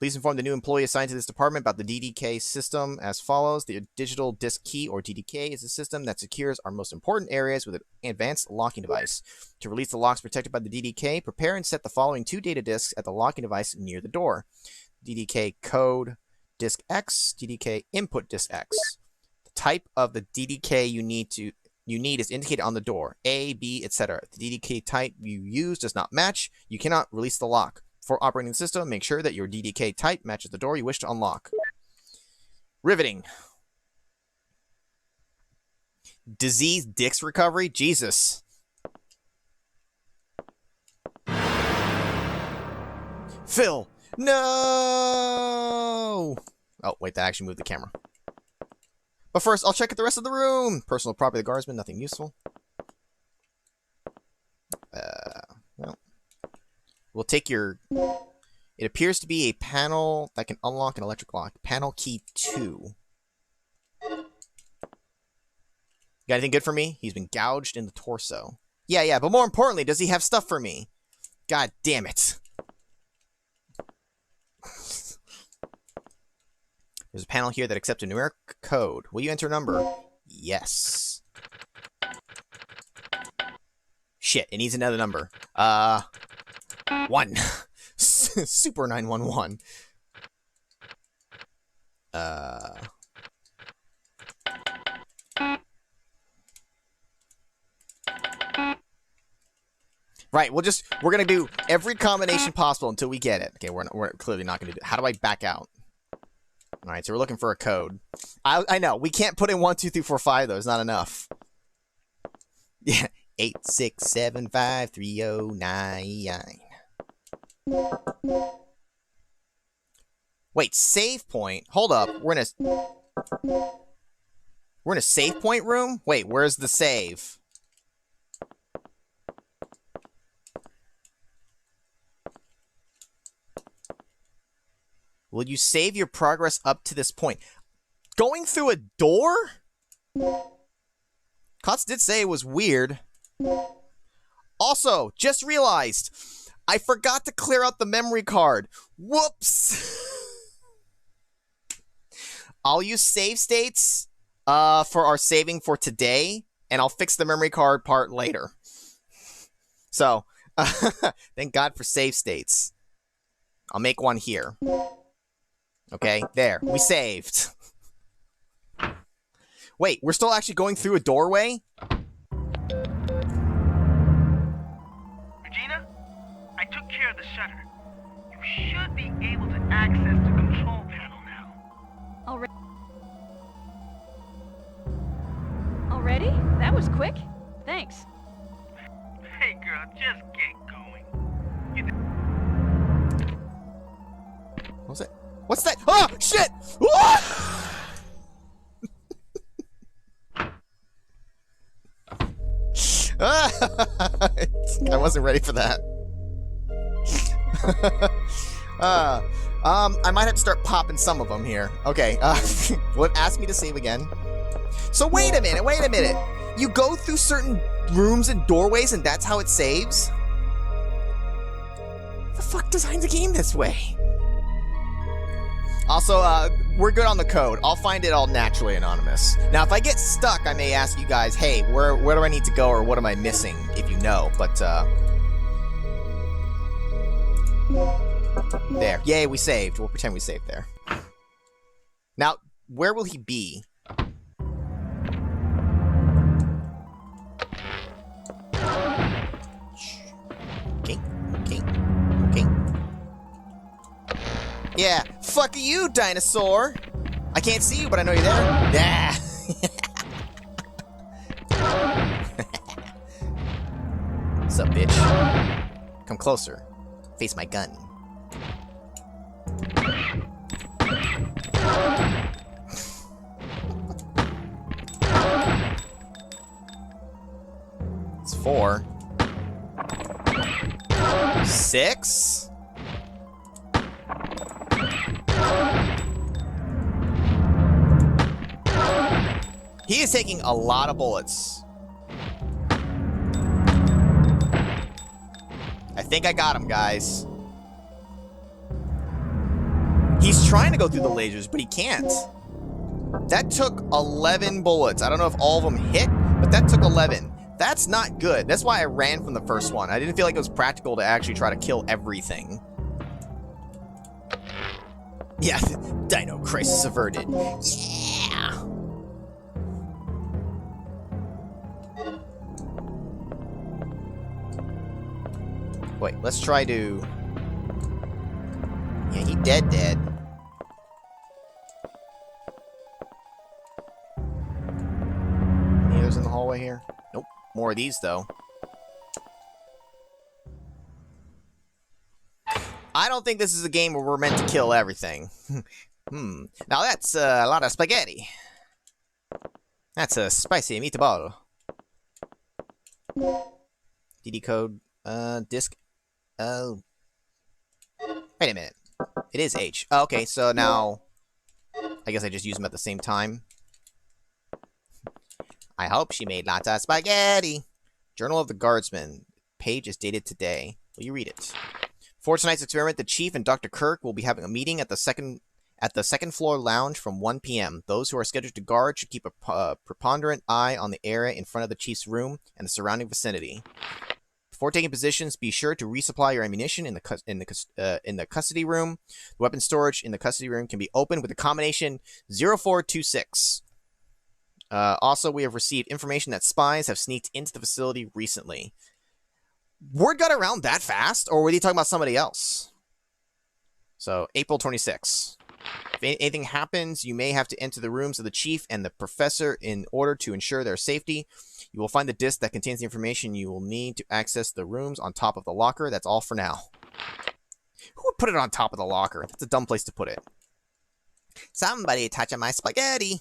Please inform the new employee assigned to this department about the DDK system as follows. The digital disk key, or DDK, is a system that secures our most important areas with an advanced locking device. To release the locks protected by the DDK, prepare and set the following 2 data disks at the locking device near the door. DDK code disk X, DDK input disk X. The type of the DDK you need is indicated on the door. A, B, etc. If the DDK type you use does not match, you cannot release the lock. Before operating the system, make sure that your DDK type matches the door you wish to unlock. Riveting. Disease disc recovery? Jesus. Phil! No! Oh, wait, that actually moved the camera. But first, I'll check out the rest of the room. Personal property of the guardsman, nothing useful. Well. We'll take your... It appears to be a panel that can unlock an electric lock. Panel key 2. Got anything good for me? He's been gouged in the torso. Yeah, but more importantly, does he have stuff for me? God damn it. There's a panel here that accepts a numeric code. Will you enter a number? Yes. Shit, it needs another number. 1. Super 911. Right, we're gonna do every combination possible until we get it. Okay, we're clearly not gonna do it. How do I back out? Alright, so we're looking for a code. I know, we can't put in 1, 2, 3, 4, 5 though, it's not enough. Yeah, 8675309. Wait, save point? Hold up, we're in a save point room? Wait, where's the save? Will you save your progress up to this point? Going through a door? Kotz did say it was weird. Also, just realized, I forgot to clear out the memory card. Whoops! I'll use save states for our saving for today, and I'll fix the memory card part later. So, thank God for save states. I'll make one here. Okay, there. We saved. Wait, we're still actually going through a doorway? Regina, I took care of the shutter. You should be able to access the control panel now. Already? That was quick. Thanks. Hey girl, just get going. What was it? What's that? Oh, shit! I wasn't ready for that. I might have to start popping some of them here. Okay, what asked me to save again? So wait a minute. You go through certain rooms and doorways and that's how it saves? The fuck designed the game this way? Also, we're good on the code. I'll find it all naturally anonymous. Now, if I get stuck, I may ask you guys, hey, where do I need to go or what am I missing, if you know, but, there. Yay, we saved. We'll pretend we saved there. Now, where will he be? Okay. Yeah, fuck you, dinosaur! I can't see you, but I know you're there. Yeah. What's up, bitch? Come closer. Face my gun. It's 4. 6? He is taking a lot of bullets. I think I got him, guys. He's trying to go through the lasers, but he can't. That took 11 bullets. I don't know if all of them hit, but that took 11. That's not good. That's why I ran from the first one. I didn't feel like it was practical to actually try to kill everything. Yeah, Dino Crisis averted. Yeah! Wait, let's try to... Yeah, he dead. Any others in the hallway here? Nope. More of these, though. I don't think this is a game where we're meant to kill everything. Now that's a lot of spaghetti. That's a spicy meatball. DD code, disk. Oh. Wait a minute. It is H. Oh, okay, so now... I guess I just use them at the same time. I hope she made lots of spaghetti. Journal of the Guardsman. Page is dated today. Will you read it? For tonight's experiment, the Chief and Dr. Kirk will be having a meeting at the second floor lounge from 1 p.m. Those who are scheduled to guard should keep a preponderant eye on the area in front of the Chief's room and the surrounding vicinity. Before taking positions, be sure to resupply your ammunition in the custody room. The weapon storage in the custody room can be opened with the combination 0426. Also, we have received information that spies have sneaked into the facility recently. Word got around that fast, or were they talking about somebody else? So, April 26th. If anything happens, you may have to enter the rooms of the chief and the professor in order to ensure their safety. You will find the disc that contains the information you will need to access the rooms on top of the locker. That's all for now. Who would put it on top of the locker? That's a dumb place to put it. Somebody touching my spaghetti.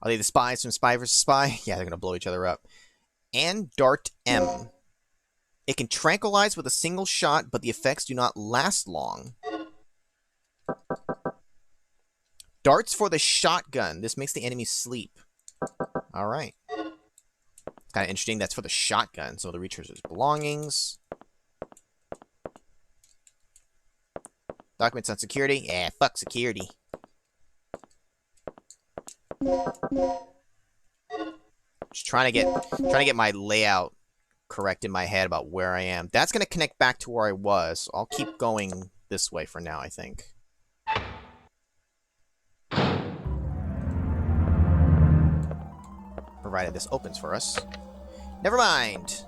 Are they the spies from Spy vs. Spy? Yeah, they're going to blow each other up. And Dart M. It can tranquilize with a single shot, but the effects do not last long. Darts for the shotgun. This makes the enemy sleep. Alright. It's kind of interesting. That's for the shotgun. So the reacher's belongings. Documents on security. Yeah, fuck security. Just trying to get my layout correct in my head about where I am. That's going to connect back to where I was. So I'll keep going this way for now, I think. Provided this opens for us. Never mind.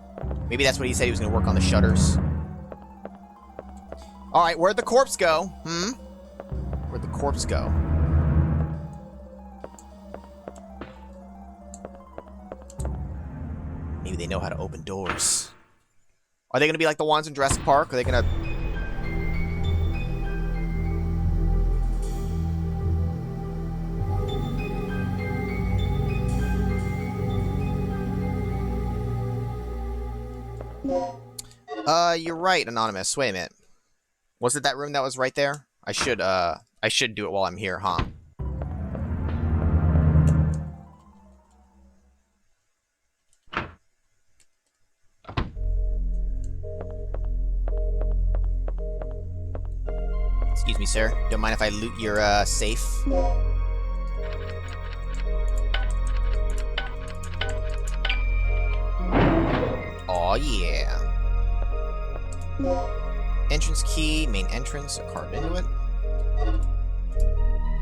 Maybe that's what he said he was going to work on the shutters. Alright, where'd the corpse go? Where'd the corpse go? Maybe they know how to open doors. Are they going to be like the ones in Jurassic Park? Are they going to... You're right, Anonymous. Wait a minute. Was it that room that was right there? I should do it while I'm here, huh? Excuse me, sir. Don't mind if I loot your, safe? Aw, yeah. Entrance key, main entrance, carved into it.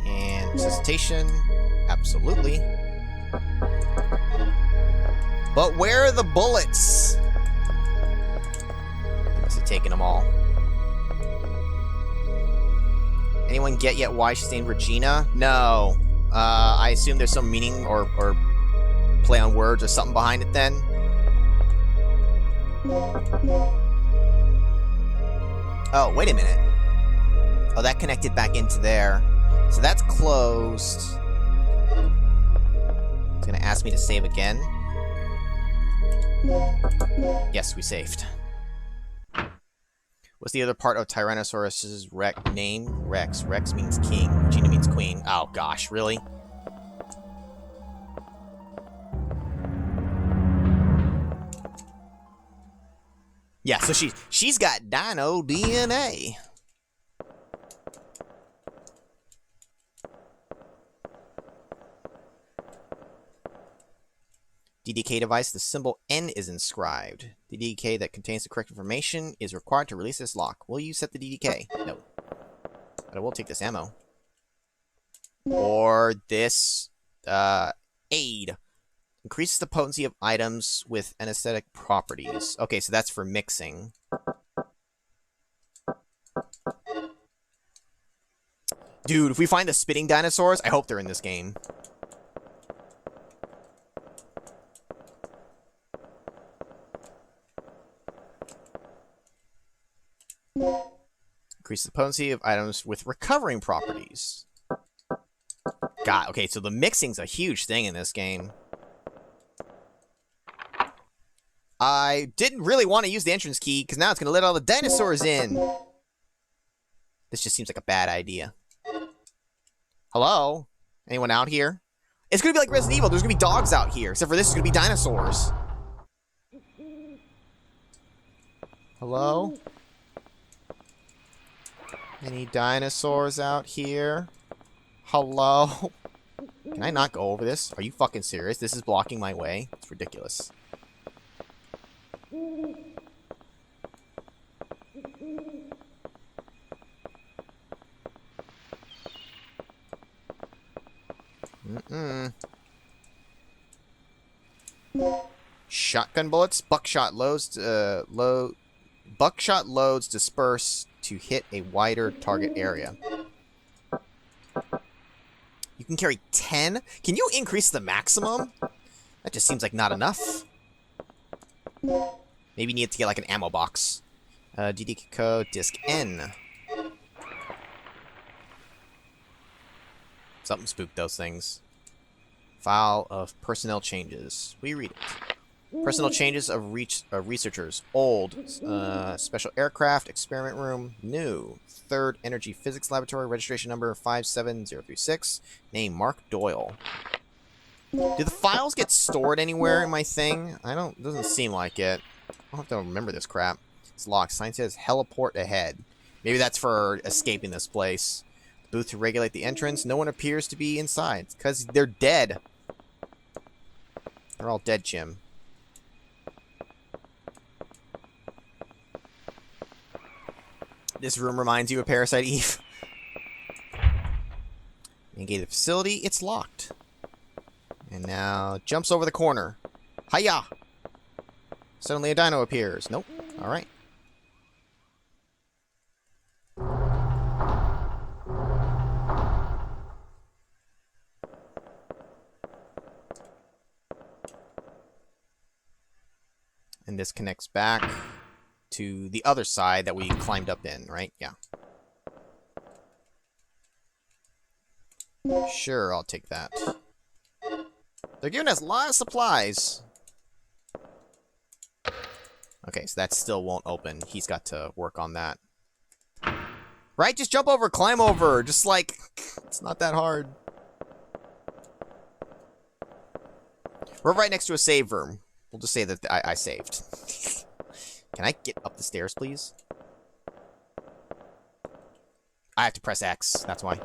And resuscitation, absolutely. But where are the bullets? I must have taken them all. Anyone get yet why she's named Regina? No. I assume there's some meaning or play on words or something behind it then. Oh, wait a minute. Oh, that connected back into there. So that's closed. It's gonna ask me to save again. Yes, we saved. What's the other part of Tyrannosaurus's name? Rex. Rex means king. Regina means queen. Oh gosh, really? Yeah, so she's got dino DNA. DDK device, the symbol N is inscribed. The DDK that contains the correct information is required to release this lock. Will you set the DDK? No. But I will take this ammo. Or this, aid. Increases the potency of items with anesthetic properties. Okay, so that's for mixing. Dude, if we find the spitting dinosaurs, I hope they're in this game. Increase the potency of items with recovering properties. God, okay, so the mixing's a huge thing in this game. I didn't really want to use the entrance key, because now it's going to let all the dinosaurs in. This just seems like a bad idea. Hello? Anyone out here? It's going to be like Resident Evil. There's going to be dogs out here, except for this is going to be dinosaurs. Hello? Any dinosaurs out here? Hello? Can I not go over this? Are you fucking serious? This is blocking my way? It's ridiculous. shotgun bullets. Buckshot loads disperse to hit a wider target area. You can carry 10? Can you increase the maximum? That just seems like not enough. Maybe you need to get like an ammo box. DD code disc N. Something spooked those things. File of personnel changes. We read it. Personnel changes of researchers. Old. Special aircraft. Experiment room. New. Third Energy Physics Laboratory. Registration number 57036. Name Mark Doyle. Do the files get stored anywhere in my thing? Doesn't seem like it. I'll have to remember this crap. It's locked. Sign says heliport ahead. Maybe that's for escaping this place. Booth to regulate the entrance. No one appears to be inside. Because they're dead. They're all dead, Jim. This room reminds you of Parasite Eve. Engage the facility. It's locked. And now jumps over the corner. Hiya! Suddenly a dino appears. Nope. Alright. And this connects back to the other side that we climbed up in, right? Yeah. Sure, I'll take that. They're giving us a lot of supplies. Okay, so that still won't open. He's got to work on that. Right? Just jump over, climb over. Just like, it's not that hard. We're right next to a save room. We'll just say that I saved. Can I get up the stairs, please? I have to press X. That's why.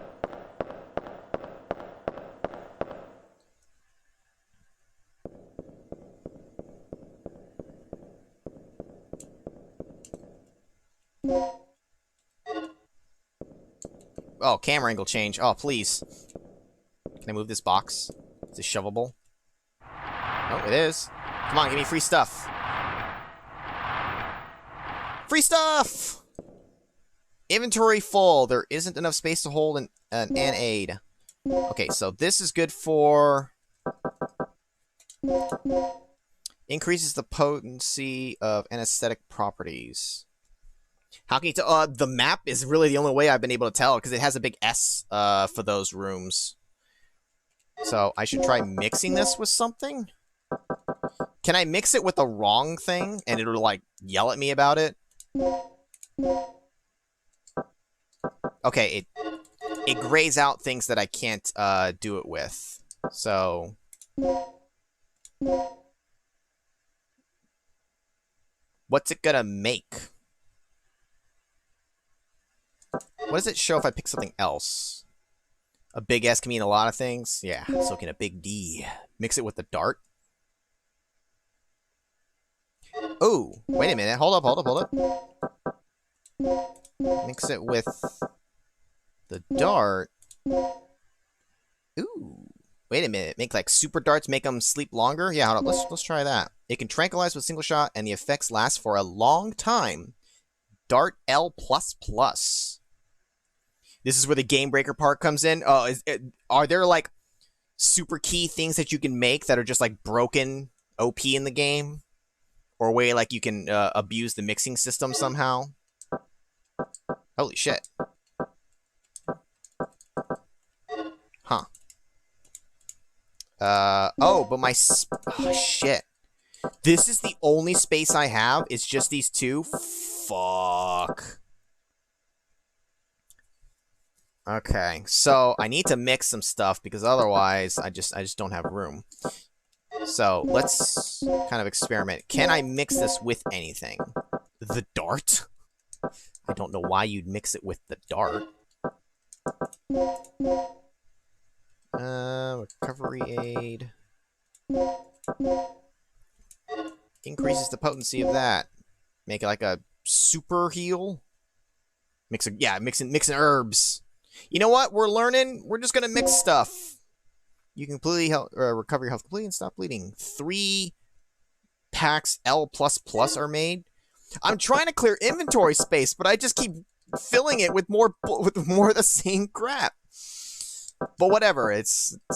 Oh, camera angle change. Oh, please. Can I move this box? Is it shovable? Oh, it is. Come on, give me free stuff. Free stuff! Inventory full. There isn't enough space to hold an aid. Okay, so this is good for... Increases the potency of anesthetic properties. How can you tell? The map is really the only way I've been able to tell, because it has a big S for those rooms. So I should try mixing this with something? Can I mix it with the wrong thing, and it'll, like, yell at me about it? Okay, it grays out things that I can't do it with. So... What's it gonna make? What does it show if I pick something else? A big S can mean a lot of things. Yeah, so can a big D. Mix it with the dart. Oh, wait a minute. Hold up. Mix it with the dart. Ooh. Wait a minute. Make like super darts, make them sleep longer? Yeah, hold up. Let's try that. It can tranquilize with a single shot, and the effects last for a long time. Dart L++. This is where the game breaker part comes in. Are there like super key things that you can make that are just like broken OP in the game? Or a way like you can abuse the mixing system somehow? Holy shit. Huh. Oh, but my... Oh, shit. This is the only space I have? It's just these two? Fuck. Okay, so I need to mix some stuff because otherwise I just don't have room. So let's kind of experiment. Can I mix this with anything? The dart? I don't know why you'd mix it with the dart. Recovery aid. Increases the potency of that. Make it like a super heal. Mixing herbs. You know what? We're learning. We're just gonna mix stuff. You can completely recover your health completely and stop bleeding. 3 packs L++ are made. I'm trying to clear inventory space, but I just keep filling it with more of the same crap. But whatever, it's a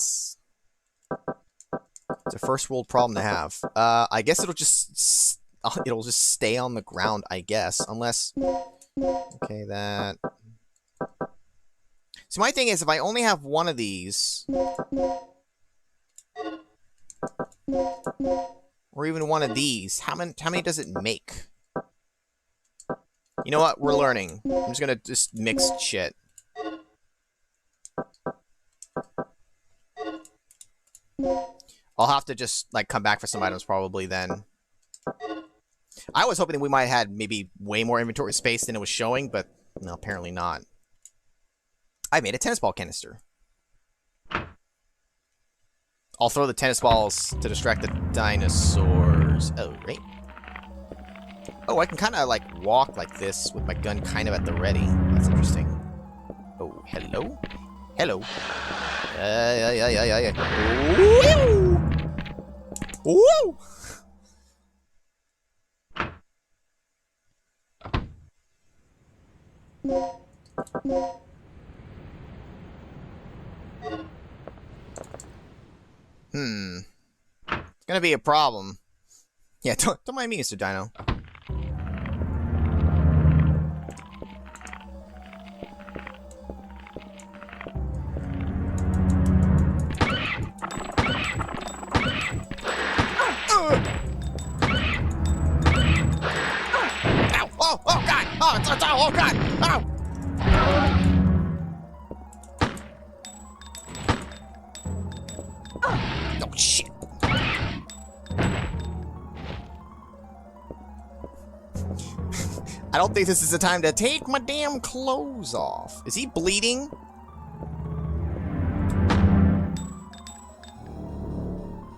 first world problem to have. I guess it'll just stay on the ground, I guess, unless. Okay, that. So my thing is, if I only have one of these, or even one of these, how many does it make? You know what? We're learning. I'm just gonna mix shit. I'll have to just like come back for some items probably then. I was hoping that we might have had maybe way more inventory space than it was showing, but no, apparently not. I made a tennis ball canister. I'll throw the tennis balls to distract the dinosaurs. Oh, right. Oh, I can kind of like walk like this with my gun kind of at the ready. That's interesting. Oh, hello? Hello. Woo! Woo! It's gonna be a problem. Yeah, don't mind me, Mr. Dino. Ow! Oh God! Oh God! Ow! Oh shit! I don't think this is the time to take my damn clothes off. Is he bleeding?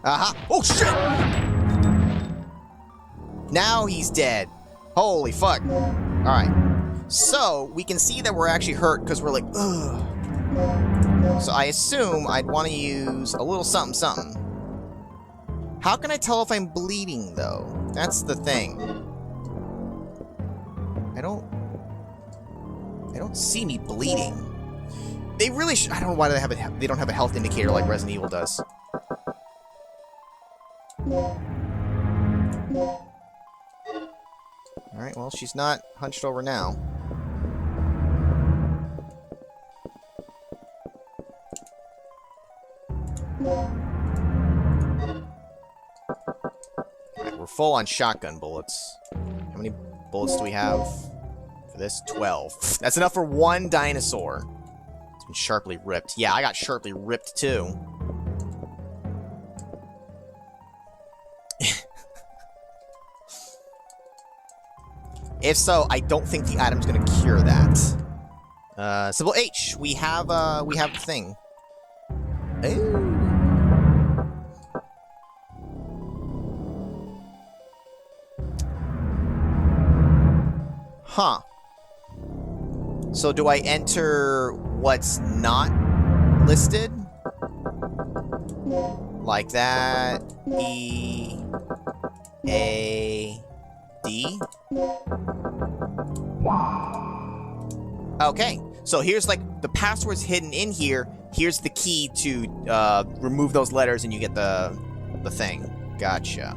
Aha! Oh shit! Now he's dead. Holy fuck. Alright. So, we can see that we're actually hurt because we're like, ugh. So I assume I'd want to use a little something something. How can I tell if I'm bleeding, though? That's the thing. I don't see me bleeding. They really should. I don't know why they don't have a health indicator like Resident Evil does. Alright, well, she's not hunched over now. Alright, we're full on shotgun bullets. How many bullets do we have for this? 12. That's enough for one dinosaur. It's been sharply ripped. Yeah, I got sharply ripped too. If so, I don't think the item's gonna cure that. Symbol H. We have the thing. Ooh. Huh. So do I enter what's not listed? Like that? E... A... D? Okay, so here's like the password's hidden in here. Here's the key to remove those letters and you get the thing. Gotcha.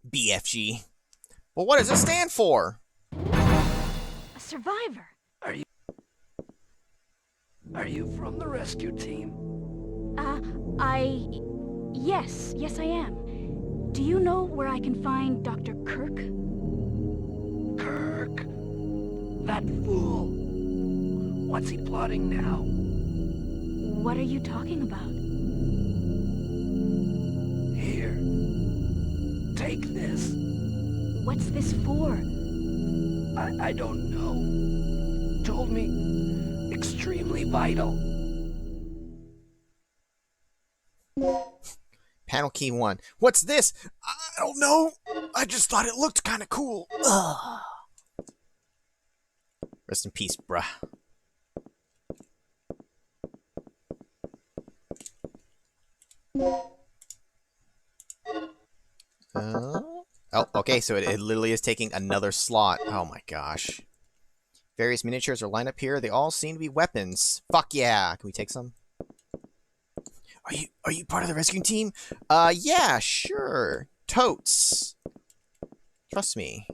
BFG. Well, what does it stand for? A survivor. Are you from the rescue team? Yes, I am. Do you know where I can find Dr. Kirk? Kirk? That fool. What's he plotting now? What are you talking about? Here. Take this. What's this for? I don't know. Told me extremely vital. Panel key 1. What's this? I don't know. I just thought it looked kind of cool. Ugh. Rest in peace, bruh. Oh, okay, so it literally is taking another slot. Oh my gosh. Various miniatures are lined up here. They all seem to be weapons. Fuck yeah. Can we take some? Are you part of the rescue team? Yeah, sure. Totes. Trust me.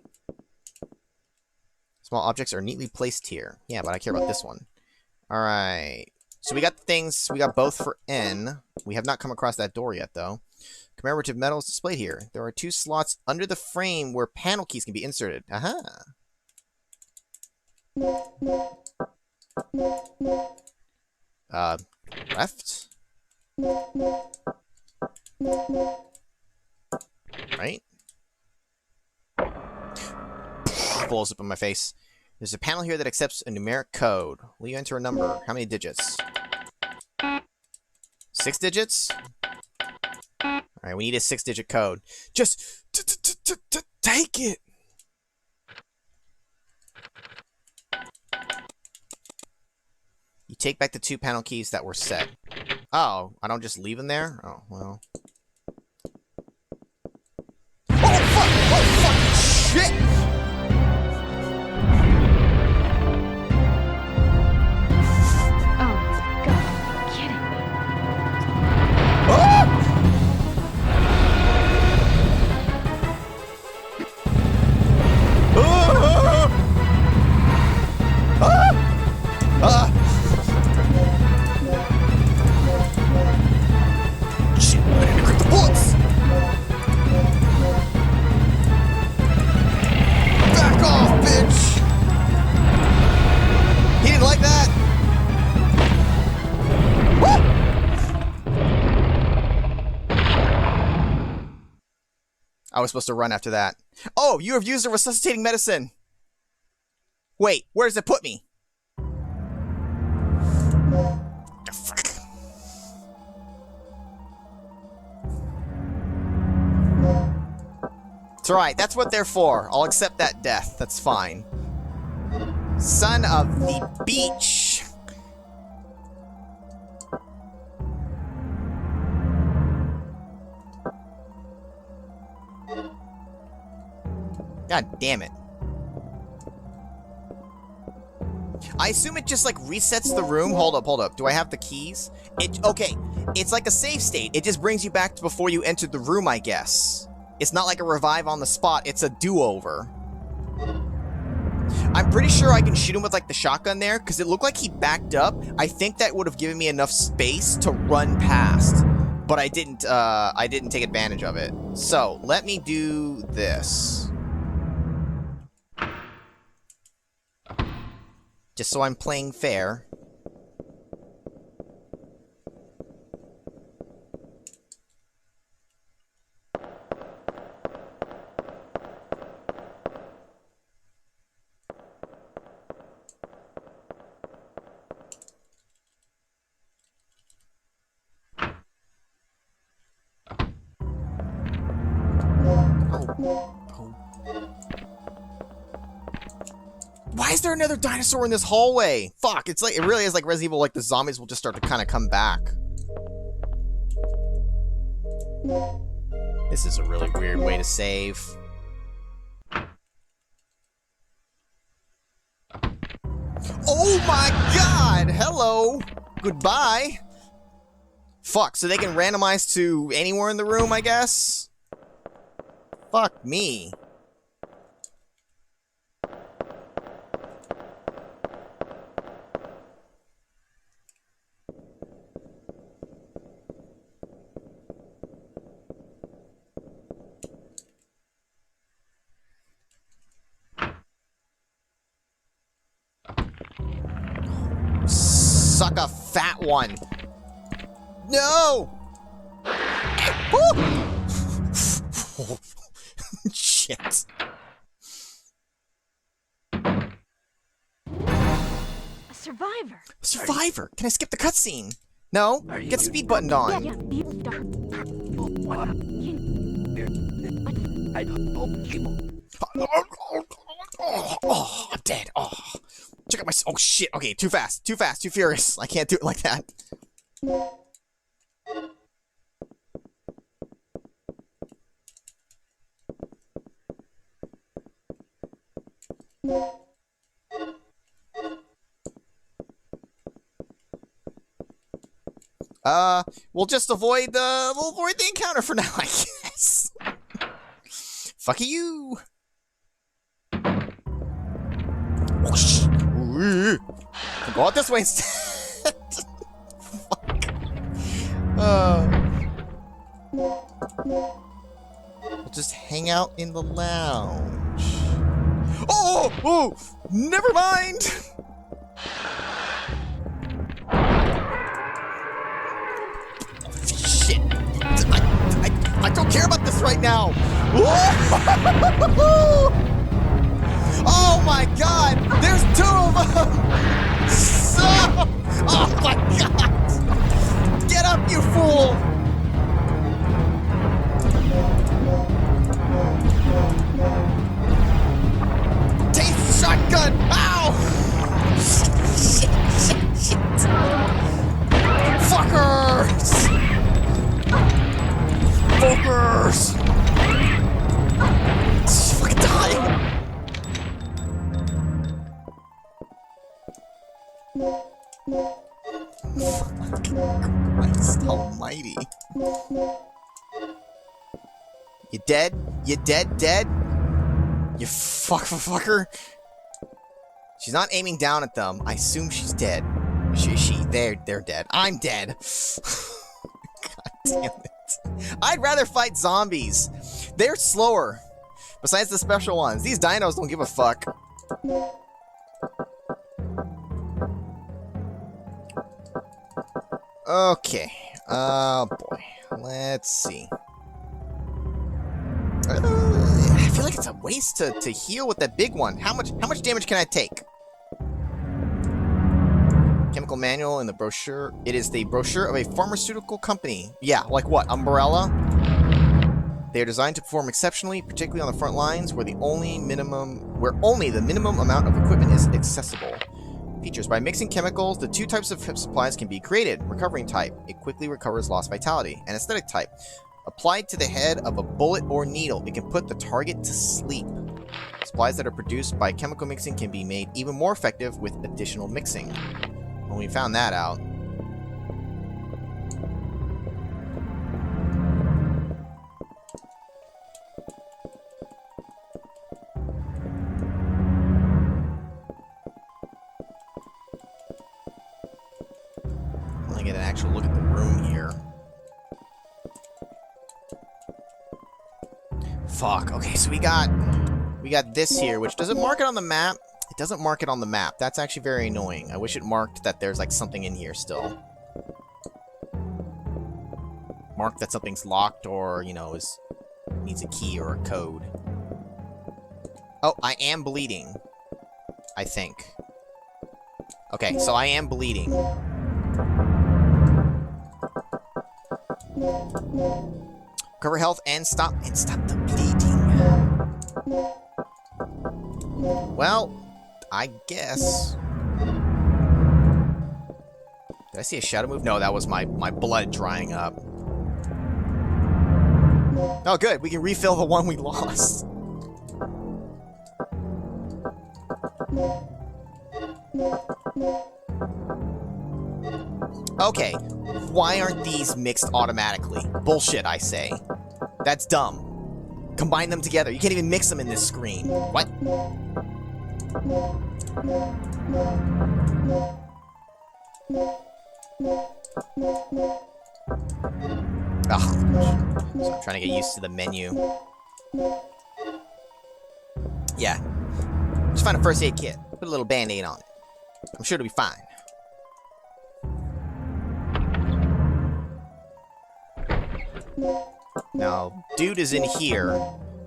Small objects are neatly placed here. Yeah, but I care about this one. Alright. So we got things, we got both for N. We have not come across that door yet, though. Commemorative medal is displayed here. There are 2 slots under the frame where panel keys can be inserted. Aha. Left? Right? Blows up in my face. There's a panel here that accepts a numeric code. Will you enter a number? How many digits? 6 digits? Alright, we need a 6-digit code. Just take it! You take back the 2 panel keys that were set. Oh, I don't just leave them there? Oh, well. Oh, fuck! Oh, fucking shit! Oh, God, you're kidding me. Ah! Shit, I need to grip the bullets! Back off, bitch! He didn't like that! Woo! I was supposed to run after that. Oh, you have used a resuscitating medicine! Wait, where does it put me? Fuck. It's alright, that's what they're for. I'll accept that death, that's fine. Son of the beach! God damn it. I assume it just, like, resets the room. Hold up. Do I have the keys? Okay, it's like a save state. It just brings you back to before you entered the room, I guess. It's not like a revive on the spot. It's a do-over. I'm pretty sure I can shoot him with, like, the shotgun there, because it looked like he backed up. I think that would have given me enough space to run past. But I didn't take advantage of it. So, let me do this. Just so I'm playing fair. Why is there another dinosaur in this hallway? Fuck, it's like, it really is like Resident Evil, like the zombies will just start to kind of come back. This is a really weird way to save. Oh my god! Hello! Goodbye! Fuck, so they can randomize to anywhere in the room, I guess? Fuck me. Suck a fat one. No! Shit. A survivor. Survivor! Can I skip the cutscene? No? Get speed buttoned on. Yeah, Oh, I'm dead. Oh. Check out my... Oh, shit. Okay, too fast. Too fast. Too furious. I can't do it like that. We'll just avoid the encounter for now, I guess. Fuck you. Go out this way instead. Fuck. We'll just hang out in the lounge. Oh, never mind. Shit. I don't care about this right now. Oh my god! There's 2 of them! So... Oh my god! Get up, you fool! Take the shotgun! Ow! Shit. Fuckers! Fuckers! Fucking die! Christ almighty. You dead? You dead? You fucker? She's not aiming down at them. I assume she's dead. They're dead. I'm dead. God damn it. I'd rather fight zombies. They're slower. Besides the special ones. These dinos don't give a fuck. Okay. Oh boy. Let's see. I feel like it's a waste to heal with that big one. How much damage can I take? Chemical manual in the brochure. It is the brochure of a pharmaceutical company. Yeah, like what? Umbrella? They are designed to perform exceptionally, particularly on the front lines where only the minimum amount of equipment is accessible. Features: by mixing chemicals, the 2 types of supplies can be created. Recovering type, it quickly recovers lost vitality. Anesthetic type, applied to the head of a bullet or needle, it can put the target to sleep. Supplies that are produced by chemical mixing can be made even more effective with additional mixing. When we found that out. Let me get an actual look at the room here. Fuck. Okay, so we got this here, which doesn't mark it on the map. It doesn't mark it on the map. That's actually very annoying. I wish it marked that there's like something in here still. Mark that something's locked or, you know, needs a key or a code. Oh, I am bleeding. I think. Okay, so I am bleeding. Recover health and stop the bleeding. Well, I guess. Did I see a shadow move? No, that was my blood drying up. Oh, good. We can refill the one we lost. Okay, why aren't these mixed automatically? Bullshit, I say. That's dumb. Combine them together. You can't even mix them in this screen. What? Ugh. So I'm trying to get used to the menu. Yeah. Just find a first aid kit. Put a little band-aid on it. I'm sure it'll be fine. Now, dude is in here.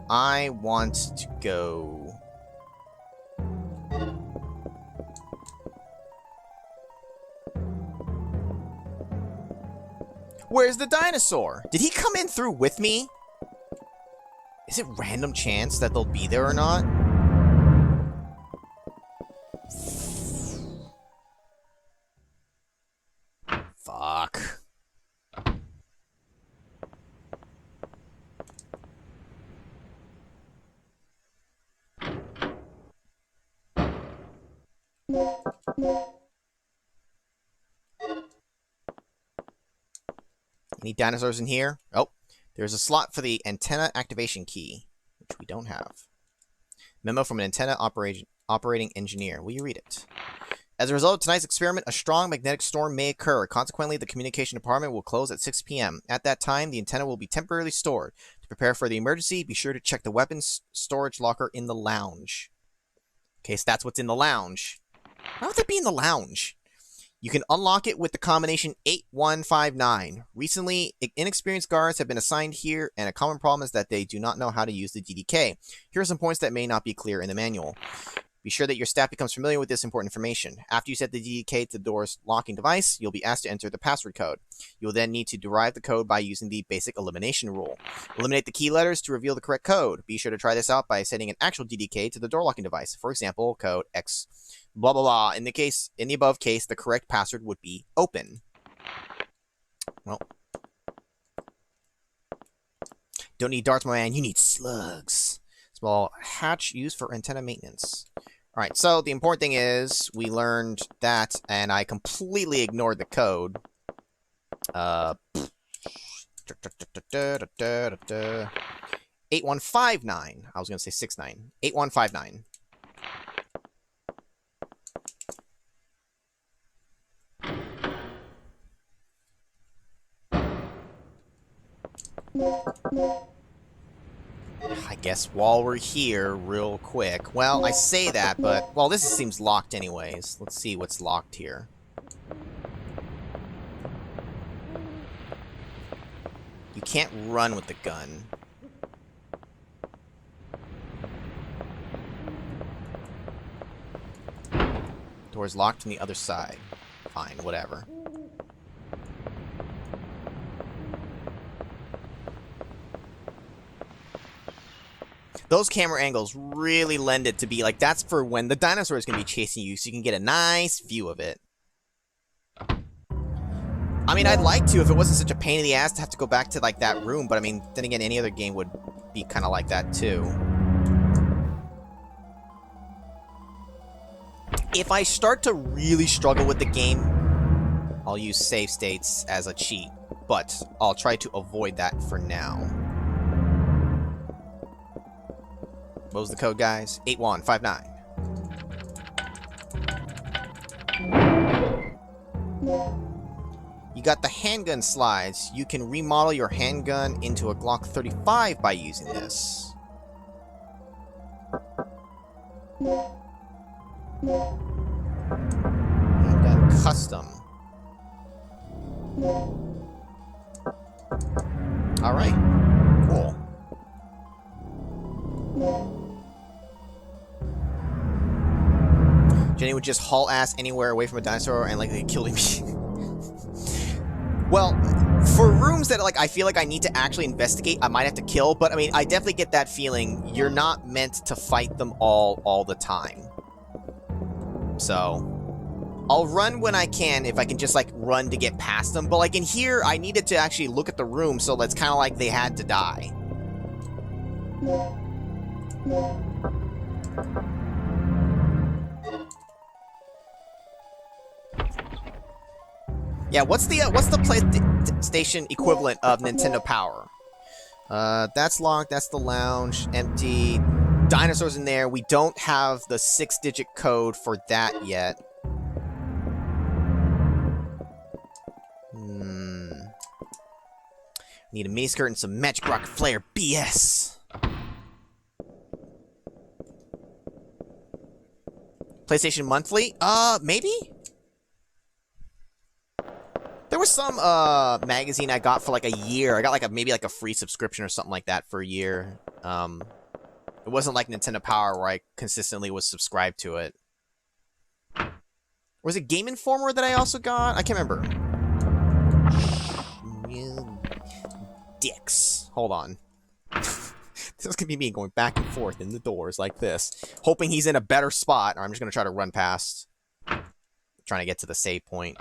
I want to go... Where's the dinosaur? Did he come in through with me? Is it random chance that they'll be there or not? Fuck. Any dinosaurs in here? Oh, there's a slot for the antenna activation key, which we don't have. Memo from an antenna operating engineer. Will you read it? As a result of tonight's experiment, a strong magnetic storm may occur. Consequently, the communication department will close at 6 p.m. At that time, the antenna will be temporarily stored. To prepare for the emergency, be sure to check the weapons storage locker in the lounge. Okay, so that's what's in the lounge. Why would that be in the lounge? You can unlock it with the combination 8159. Recently, inexperienced guards have been assigned here, and a common problem is that they do not know how to use the DDK. Here are some points that may not be clear in the manual. Be sure that your staff becomes familiar with this important information. After you set the DDK to the door's locking device, you'll be asked to enter the password code. You will then need to derive the code by using the basic elimination rule. Eliminate the key letters to reveal the correct code. Be sure to try this out by setting an actual DDK to the door locking device. For example, code X blah blah blah. In the above case, the correct password would be open. Well, don't need darts, my man. You need slugs. Small hatch used for antenna maintenance. Alright, so the important thing is we learned that, and I completely ignored the code. 8159. I was going to say 69. 8159. I guess while we're here, real quick. Well, I say that, but... Well, this seems locked anyways. Let's see what's locked here. You can't run with the gun. Door's locked from the other side. Fine, whatever. Those camera angles really lend it to be like, that's for when the dinosaur is going to be chasing you, so you can get a nice view of it. I mean, I'd like to if it wasn't such a pain in the ass to have to go back to, like, that room, but I mean, then again, any other game would be kind of like that, too. If I start to really struggle with the game, I'll use save states as a cheat, but I'll try to avoid that for now. What was the code, guys? 8159. You got the handgun slides. You can remodel your handgun into a Glock 35 by using this. Handgun custom. Alright. Cool. Jenny would just haul ass anywhere away from a dinosaur and like they killed him. Well, for rooms that like I feel like I need to actually investigate, I might have to kill, but I mean, I definitely get that feeling you're not meant to fight them all the time. So, I'll run when I can if I can just like run to get past them, but like in here, I needed to actually look at the room, so that's kind of like they had to die. Yeah, what's the PlayStation equivalent of Nintendo Power? That's locked. That's the lounge. Empty. Dinosaurs in there. We don't have the 6-digit code for that yet. Need a miniskirt and some magic rocket flare. BS. PlayStation Monthly? Maybe? There was some magazine I got for like a year. I got like maybe like a free subscription or something like that for a year. It wasn't like Nintendo Power where I consistently was subscribed to it. Was it Game Informer that I also got? I can't remember. Dicks. Hold on. This is gonna be me going back and forth in the doors like this, hoping he's in a better spot, or I'm just gonna try to run past. Trying to get to the save point.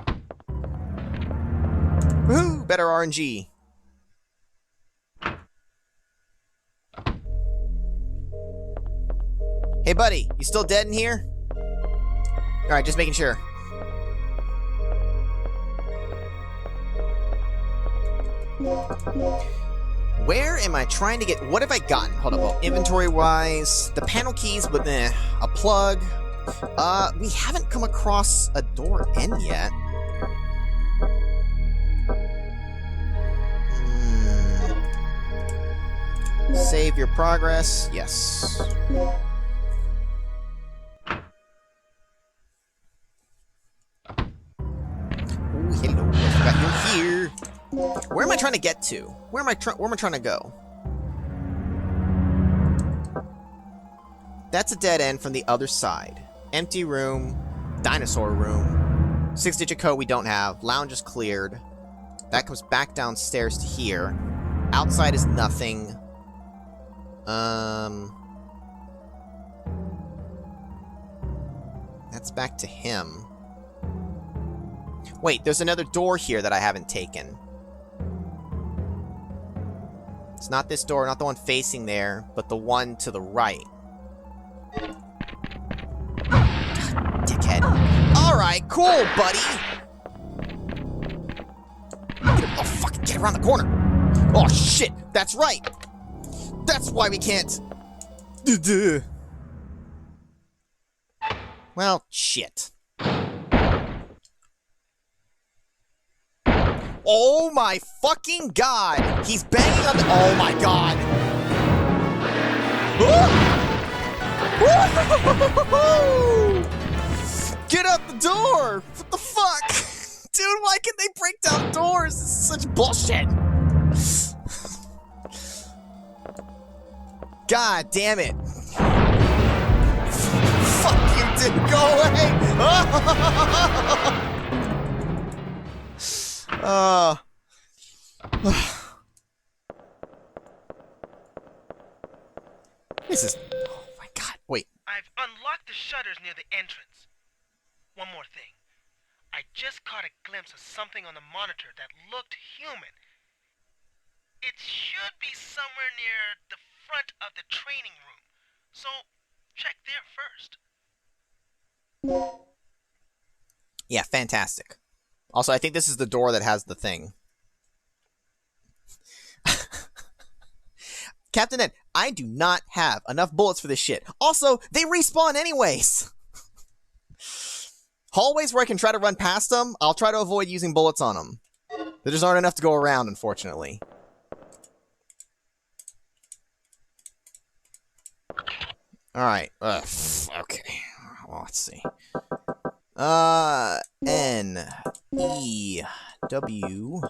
Woohoo! Better RNG. Hey, buddy, you still dead in here? Alright, just making sure. Where am I trying to get... What have I gotten? Hold up. Well, inventory-wise, the panel keys, but a plug. We haven't come across a door N yet. Save your progress. Yes. Ooh, hello. I forgot you're here. Where am I trying to get to? Where am I trying to go? That's a dead end from the other side. Empty room. Dinosaur room. 6-digit code we don't have. Lounge is cleared. That comes back downstairs to here. Outside is nothing. That's back to him. Wait, there's another door here that I haven't taken. It's not this door, not the one facing there, but the one to the right. Dickhead. Alright, cool, buddy! Oh, fuck, get around the corner! Oh, shit, that's right! That's why we can't... Well, shit. Oh my fucking god! He's banging on the... Oh my god! Get out the door! What the fuck? Dude, why can they break down doors? This is such bullshit! God damn it! Fuck you, dude! Go away! This is... Oh my god, wait. I've unlocked the shutters near the entrance. One more thing. I just caught a glimpse of something on the monitor that looked human. It should be somewhere near the front of the training room. So, check there first. Yeah, fantastic. Also, I think this is the door that has the thing. Captain Ed, I do not have enough bullets for this shit. Also, they respawn anyways. Hallways where I can try to run past them, I'll try to avoid using bullets on them. There just aren't enough to go around, unfortunately. Alright, okay. Well, let's see. N, E, W,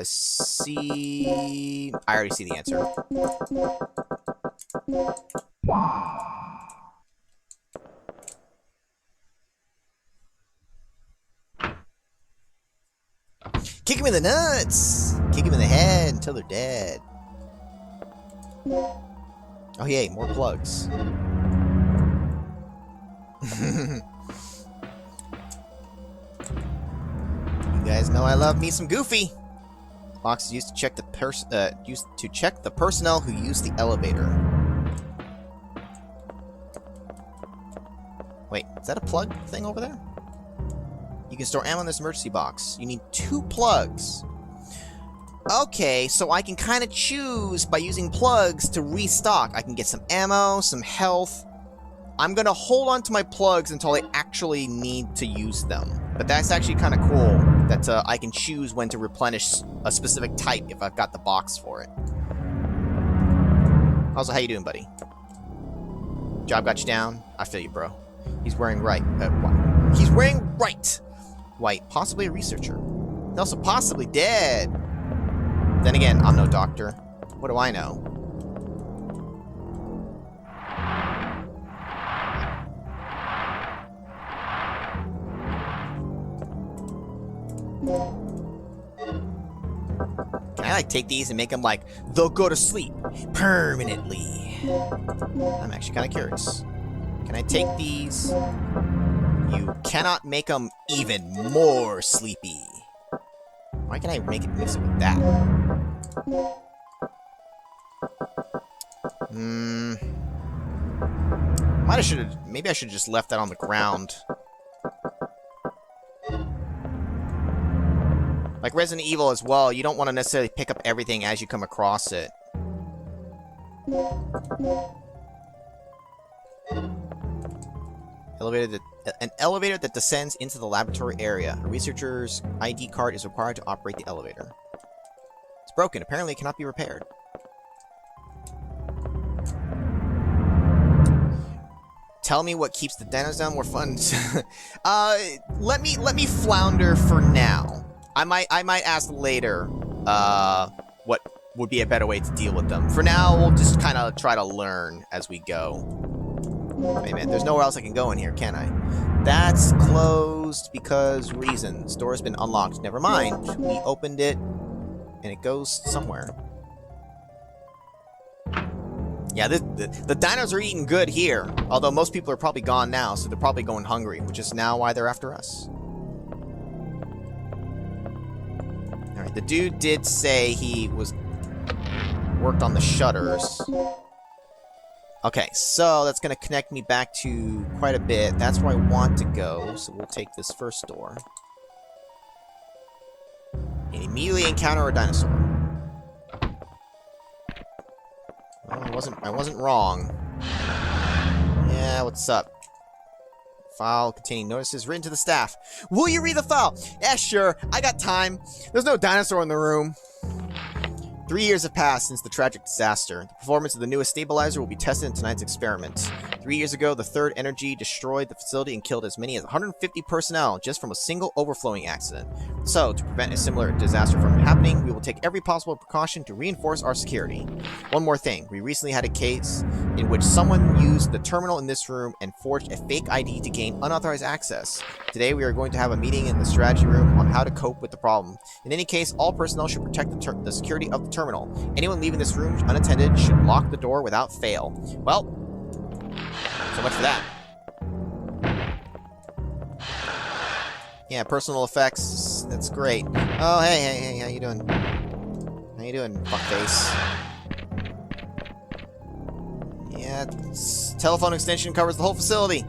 C... I already see the answer. Kick him in the nuts! Kick him in the head until they're dead. Oh yay, more plugs. You guys know I love me some Goofy. Box is used to check the personnel who use the elevator. Wait, is that a plug thing over there? You can store ammo in this emergency box. You need 2 plugs. Okay, so I can kind of choose by using plugs to restock. I can get some ammo, some health. I'm gonna hold on to my plugs until I actually need to use them. But that's actually kind of cool that I can choose when to replenish a specific type if I've got the box for it. Also, how you doing, buddy? Job got you down? I feel you, bro. He's wearing white. He's wearing white. Possibly a researcher. He's also possibly dead. Then again, I'm no doctor. What do I know? Can I, like, take these and make them, like, they'll go to sleep permanently? I'm actually kind of curious. Can I take these? You cannot make them even more sleepy. Why can't I mix it with that? Am Maybe I should have just left that on the ground. Like Resident Evil as well, you don't want to necessarily pick up everything as you come across it. An elevator that descends into the laboratory area. A researcher's ID card is required to operate the elevator. It's broken. Apparently it cannot be repaired. Tell me what keeps the dinos down more fun. Let me flounder for now. I might ask later what would be a better way to deal with them. For now, we'll just kind of try to learn as we go. Wait a minute, there's nowhere else I can go in here, can I? That's closed because reasons. Door's been unlocked. Never mind. We opened it and it goes somewhere. Yeah, the dinos are eating good here. Although most people are probably gone now, so they're probably going hungry, which is now why they're after us. Alright, the dude did say he worked on the shutters. Okay, so that's going to connect me back to quite a bit. That's where I want to go, so we'll take this first door. And immediately encounter a dinosaur. Well, I wasn't wrong. Yeah, what's up? File containing notices written to the staff. Will you read the file? Yeah, sure. I got time. There's no dinosaur in the room. 3 years have passed since the tragic disaster. The performance of the newest stabilizer will be tested in tonight's experiment. 3 years ago, the Third Energy destroyed the facility and killed as many as 150 personnel just from a single overflowing accident. So, to prevent a similar disaster from happening, we will take every possible precaution to reinforce our security. One more thing. We recently had a case in which someone used the terminal in this room and forged a fake ID to gain unauthorized access. Today, we are going to have a meeting in the strategy room on how to cope with the problem. In any case, all personnel should protect the security of the terminal. Anyone leaving this room unattended should lock the door without fail. Well, so much for that. Yeah, personal effects. That's great. Oh, hey, how you doing? How you doing, fuckface? Yeah, telephone extension covers the whole facility.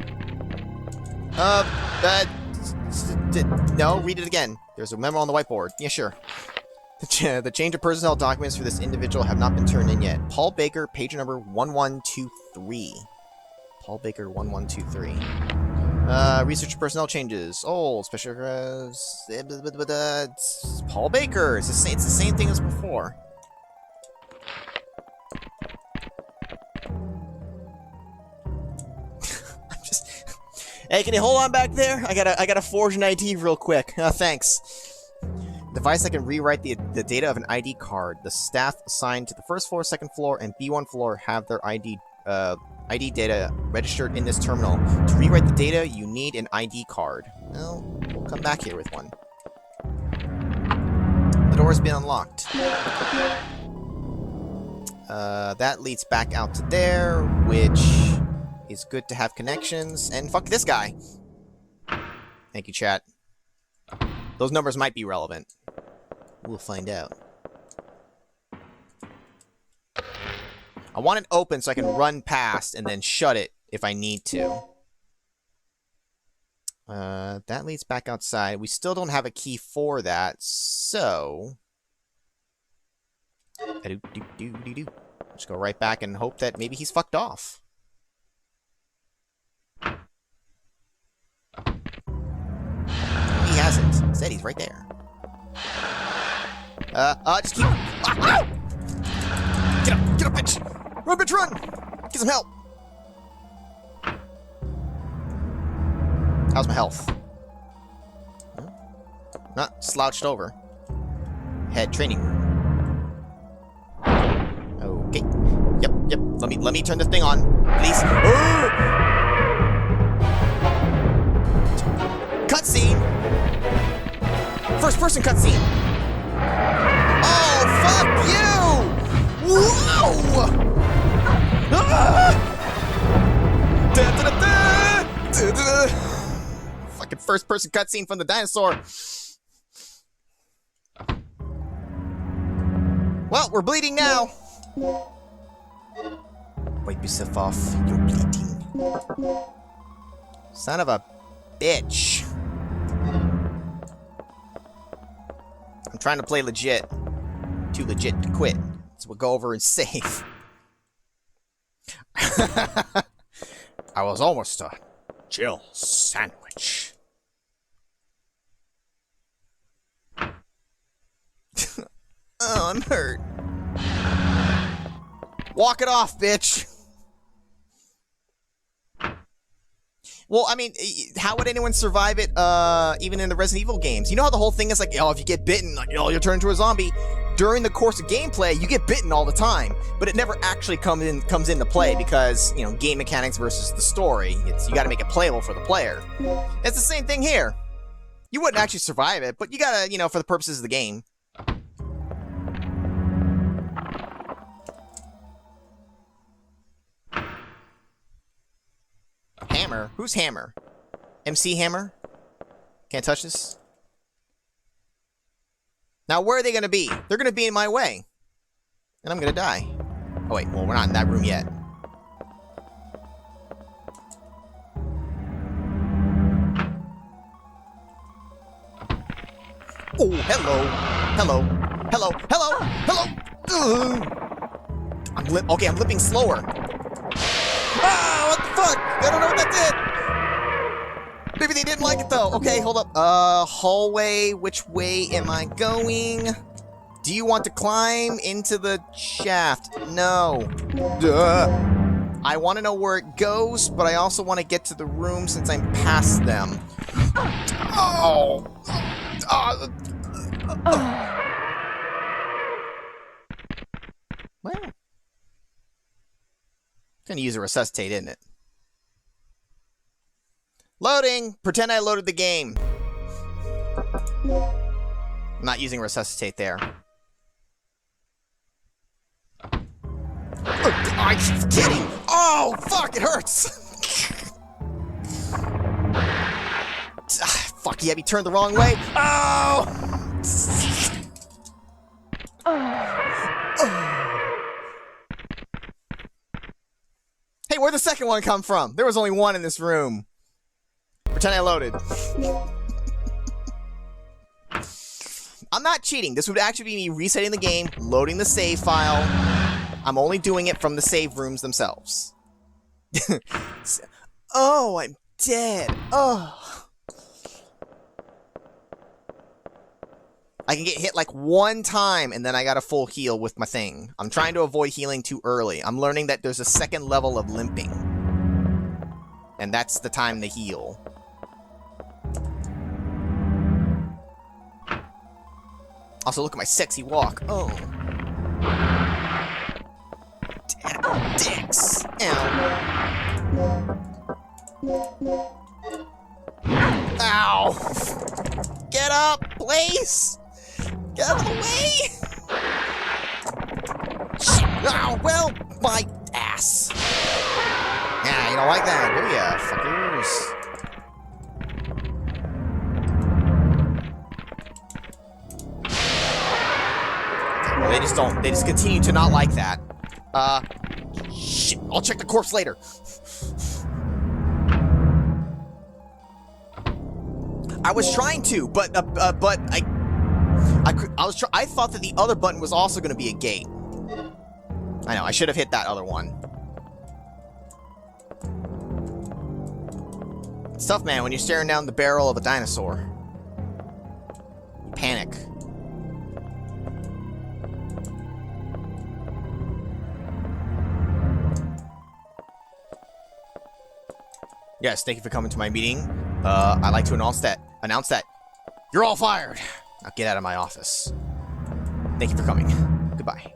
No, read it again. There's a memo on the whiteboard. Yeah, sure. The change of personnel documents for this individual have not been turned in yet. Paul Baker, page number 1123. Paul Baker, 1123. Research personnel changes. Oh, special... it's Paul Baker. It's the same thing as before. I'm just... Hey, can you hold on back there? I gotta forge an ID real quick. Thanks. Device that can rewrite the data of an ID card. The staff assigned to the first floor, second floor, and B1 floor have their ID data registered in this terminal. To rewrite the data, you need an ID card. Well, we'll come back here with one. The door has been unlocked. That leads back out to there, which is good to have connections. And fuck this guy. Thank you, chat. Those numbers might be relevant. We'll find out. I want it open so I can run past and then shut it if I need to. That leads back outside. We still don't have a key for that, so... Just go right back and hope that maybe he's fucked off. He hasn't. Instead, he's right there. Just keep... Ow! Get up, bitch! Run, bitch, run! Get some help! How's my health? Not slouched over. Head training room. Okay. Yep. Let me turn this thing on, please. Cutscene! First person cutscene! Oh, fuck you! Whoa! Ah! Fucking first person cutscene from the dinosaur. Well, we're bleeding now. Wipe yourself off. You're bleeding. Son of a bitch. I'm trying to play legit. Too legit to quit. So we'll go over and save. I was almost a Jill sandwich. Oh, I'm hurt. Walk it off, bitch. Well, I mean, how would anyone survive it, even in the Resident Evil games? You know how the whole thing is like, oh, if you get bitten, like, oh, you'll turn into a zombie. During the course of gameplay, you get bitten all the time, but it never actually comes into play because, you know, game mechanics versus the story. You gotta make it playable for the player. It's the same thing here. You wouldn't actually survive it, but you gotta, you know, for the purposes of the game. Hammer? Who's Hammer? MC Hammer? Can't touch this? Now, where are they going to be? They're going to be in my way. And I'm going to die. Oh, wait. Well, we're not in that room yet. Oh, hello. Hello. Hello. Hello. Hello. Ugh. Okay, I'm limping slower. Ah, what the fuck? I don't know what that did. Maybe they didn't like it, though. Okay, hold up. Hallway. Which way am I going? Do you want to climb into the shaft? No. Duh. I want to know where it goes, but I also want to get to the room since I'm past them. Oh. Well. Gonna use a resuscitate, isn't it? Loading! Pretend I loaded the game. I'm not using resuscitate there. I'm kidding! Oh, fuck, it hurts! Fuck, you had me turned the wrong way. Oh! Hey, where'd the second one come from? There was only one in this room. Pretend I loaded. I'm not cheating. This would actually be me resetting the game, loading the save file. I'm only doing it from the save rooms themselves. Oh, I'm dead. Oh. I can get hit like one time, and then I got a full heal with my thing. I'm trying to avoid healing too early. I'm learning that there's a second level of limping. And that's the time to heal. Also, look at my sexy walk. Oh. Damn dicks. Ow. Ow. Get up, please. Get out of the way! Shit. Oh, well, my ass. Yeah, you don't like that, do ya, fuckers? Well, they just continue to not like that. Shit, I'll check the corpse later. I was trying to, but I thought that the other button was also going to be a gate. I know, I should have hit that other one. It's tough, man, when you're staring down the barrel of a dinosaur. You panic. Yes, thank you for coming to my meeting. I'd like to announce that you're all fired. Now get out of my office. Thank you for coming. Goodbye.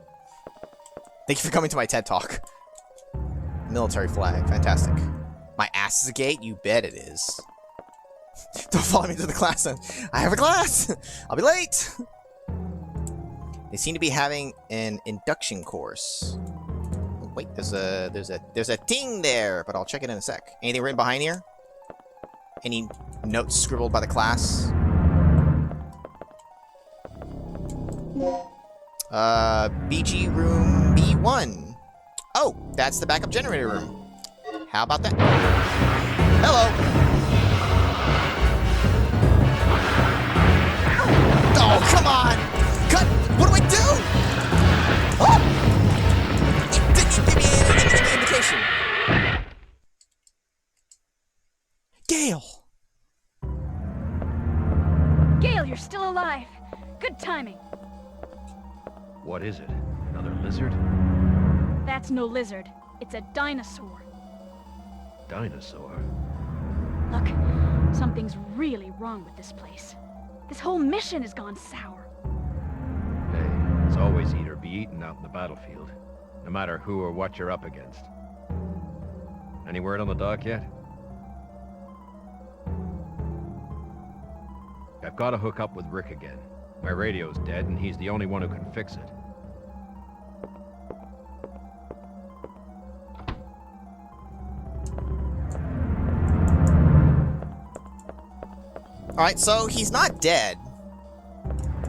Thank you for coming to my TED Talk. Military flag. Fantastic. My ass is a gate? You bet it is. Don't follow me to the class then. I have a class! I'll be late! They seem to be having an induction course. Oh, wait, there's a ting there, but I'll check it in a sec. Anything written behind here? Any notes scribbled by the class? BG room B1. Oh, that's the backup generator room. How about that? Hello. Oh, come on. Cut. What do I do? Oh! It didn't give me any indication. Gale. Gale, you're still alive. Good timing. What is it? Another lizard? That's no lizard. It's a dinosaur. Dinosaur? Look, something's really wrong with this place. This whole mission has gone sour. Hey, it's always eat or be eaten out in the battlefield. No matter who or what you're up against. Any word on the dock yet? I've got to hook up with Rick again. My radio's dead, and he's the only one who can fix it. Alright, so he's not dead.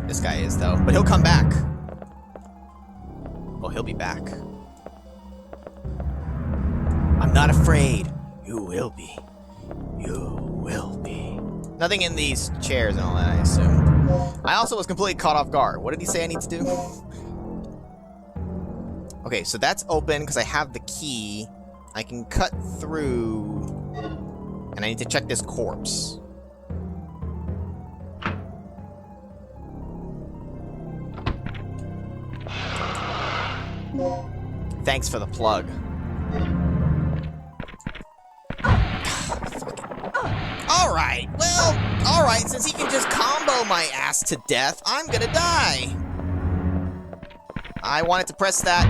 This guy is, though. But he'll come back. Oh, he'll be back. I'm not afraid. You will be. You will be. Nothing in these chairs and all that, I assume. I also was completely caught off guard. What did he say I need to do? Okay, so that's open because I have the key. I can cut through. And I need to check this corpse. Thanks for the plug. Alright, well, alright, since he can just combo my ass to death, I'm gonna die. I wanted to press that.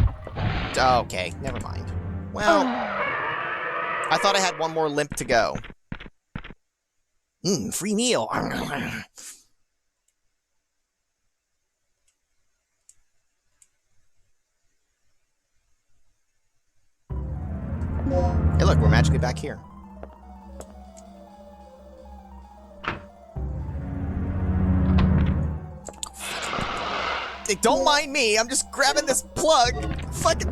Okay, never mind. Well, I thought I had one more limp to go. Free meal. Hey, look, we're magically back here. Hey, don't mind me. I'm just grabbing this plug. Fucking.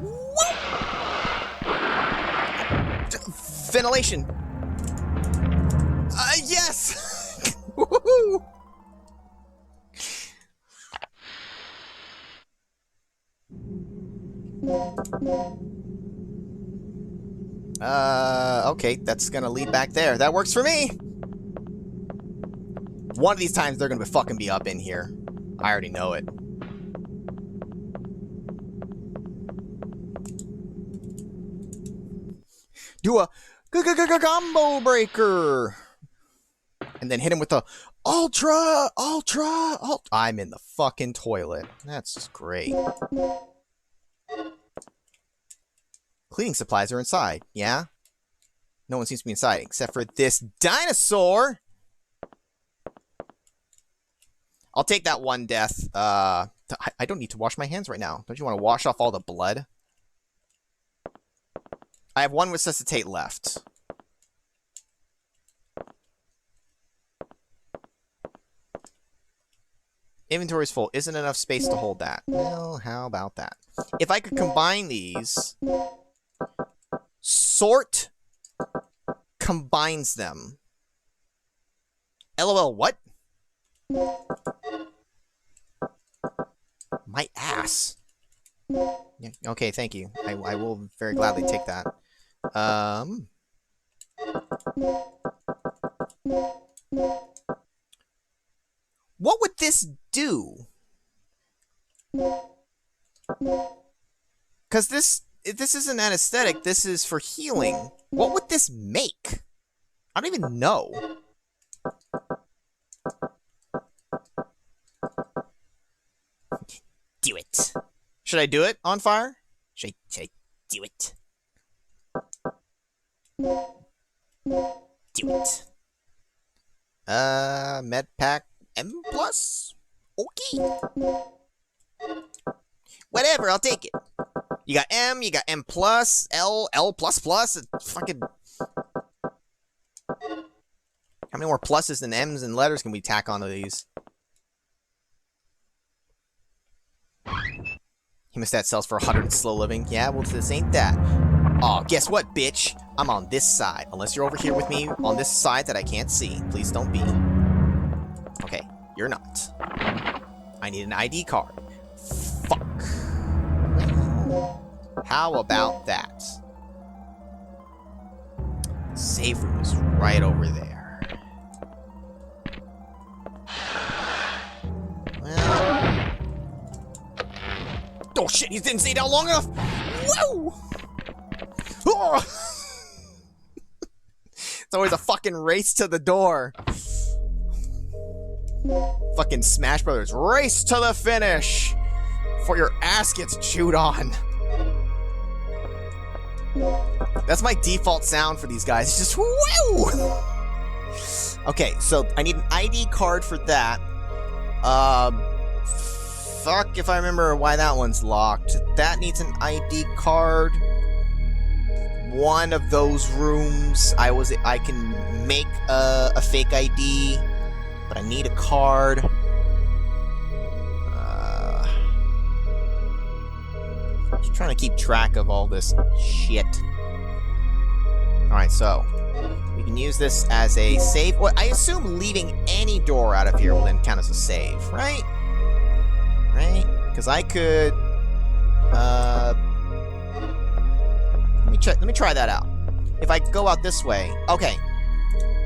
Whoop. Ventilation. Yes. Woohoo. Okay, that's gonna lead back there. That works for me. One of these times they're gonna fucking be up in here. I already know it. Do a combo breaker, and then hit him with the ultra. I'm in the fucking toilet. That's just great. Cleaning supplies are inside, yeah? No one seems to be inside, except for this dinosaur! I'll take that one death. I don't need to wash my hands right now. Don't you want to wash off all the blood? I have one resuscitate left. Inventory's full. Isn't enough space to hold that. Well, how about that? If I could combine these... Sort combines them. LOL, what? My ass. Yeah, okay, thank you. I will very gladly take that. What would this do? Because this isn't anesthetic, this is for healing. What would this make? I don't even know. Do it. Should I do it on fire? Should I do it? Do it. Med pack M+? Okay. Whatever, I'll take it. You got M, you got M+, L, L++, fucking... How many more pluses than M's and letters can we tack onto these? Hemostat sells for 100 slow living. Yeah, well, this ain't that. Oh, guess what, bitch? I'm on this side. Unless you're over here with me on this side that I can't see. Please don't be. Okay, you're not. I need an ID card. Fuck. How about that? Save room is right over there. Well... Oh shit, he didn't stay down long enough! Whoa! Oh! It's always a fucking race to the door. Fucking Smash Brothers. Race to the finish! Before your ass gets chewed on. That's my default sound for these guys. It's just whoa! Okay, so I need an ID card for that. Fuck if I remember why that one's locked. That needs an ID card. One of those rooms, I can make a fake ID, but I need a card. Just trying to keep track of all this shit. Alright, so we can use this as a save. Well, I assume leaving any door out of here will then count as a save, right? Right? Because I could... Let me try that out. If I go out this way... Okay.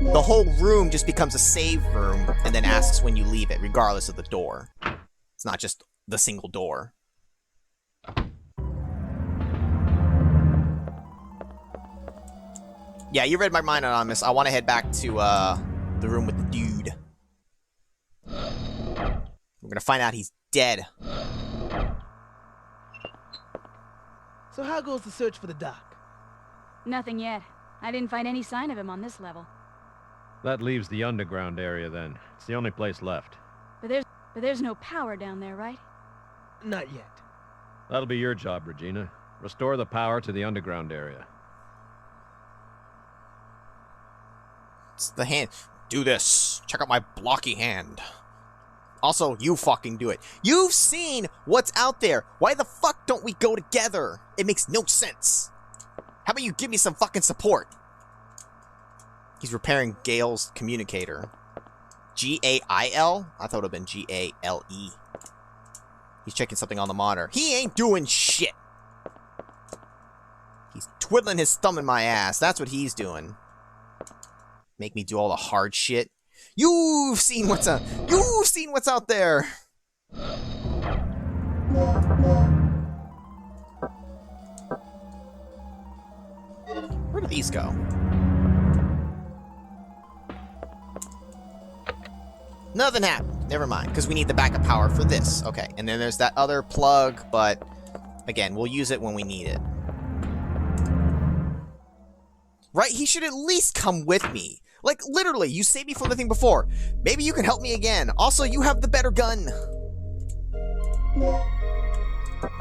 The whole room just becomes a save room and then asks when you leave it, regardless of the door. It's not just the single door. Yeah, you read my mind, Anonymous. I want to head back to the room with the dude. We're gonna find out he's dead. So how goes the search for the doc? Nothing yet. I didn't find any sign of him on this level. That leaves the underground area then. It's the only place left. But there's no power down there, right? Not yet. That'll be your job, Regina. Restore the power to the underground area. It's the hand. Do this. Check out my blocky hand. Also, you fucking do it. You've seen what's out there. Why the fuck don't we go together? It makes no sense. How about you give me some fucking support? He's repairing Gale's communicator. G-A-I-L? I thought it would have been G-A-L-E. He's checking something on the monitor. He ain't doing shit. He's twiddling his thumb in my ass. That's what he's doing. Make me do all the hard shit. You've seen what's out. You've seen what's out there. Where do these go? Nothing happened. Never mind, because we need the backup power for this. Okay, and then there's that other plug, but again, we'll use it when we need it. Right? He should at least come with me. Like, literally, you saved me from the thing before. Maybe you can help me again. Also, you have the better gun.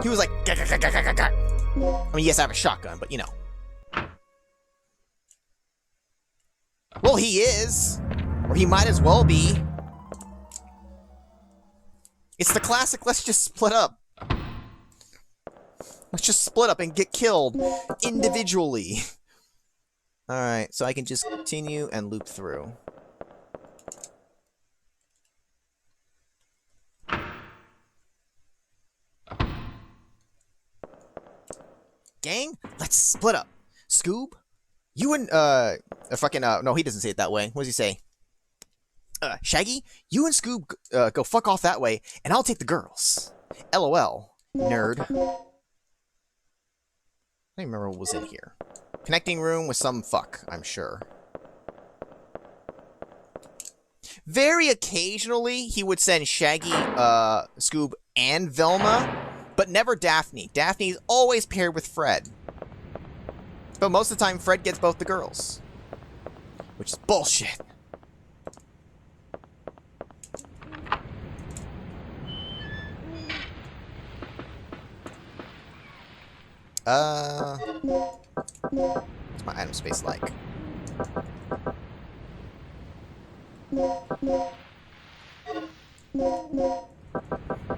He was like, gah, gah, gah, gah, gah, gah. I mean, yes, I have a shotgun, but you know. Well, he is. Or he might as well be. It's the classic, let's just split up. Let's just split up and get killed individually. Alright, so I can just continue and loop through. Gang, let's split up. Scoob, you and, no, he doesn't say it that way. What does he say? Shaggy, you and Scoob, go fuck off that way, and I'll take the girls. LOL, nerd. I don't even remember what was in here. Connecting room with some fuck, I'm sure. Very occasionally, he would send Shaggy, Scoob, and Velma, but never Daphne. Daphne's always paired with Fred. But most of the time, Fred gets both the girls. Which is bullshit. What's my item space like?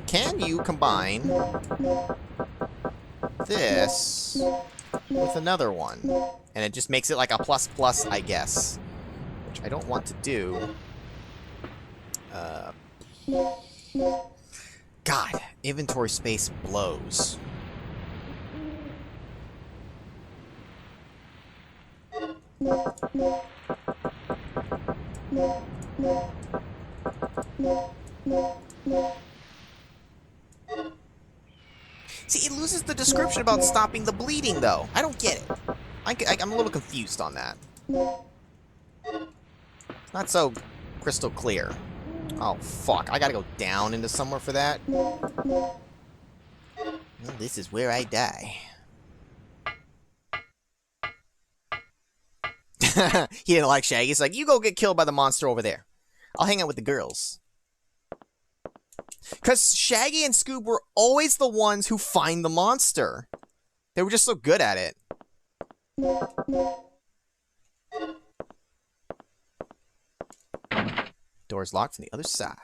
Can you combine this with another one. And it just makes it like a plus plus, I guess. Which I don't want to do. God, inventory space blows. See, it loses the description about stopping the bleeding, though. I don't get it. I'm a little confused on that. It's not so crystal clear. Oh, fuck. I gotta go down into somewhere for that. Well, this is where I die. He didn't like Shaggy. He's like, you go get killed by the monster over there. I'll hang out with the girls. Because Shaggy and Scoob were always the ones who find the monster. They were just so good at it. Door's locked from the other side,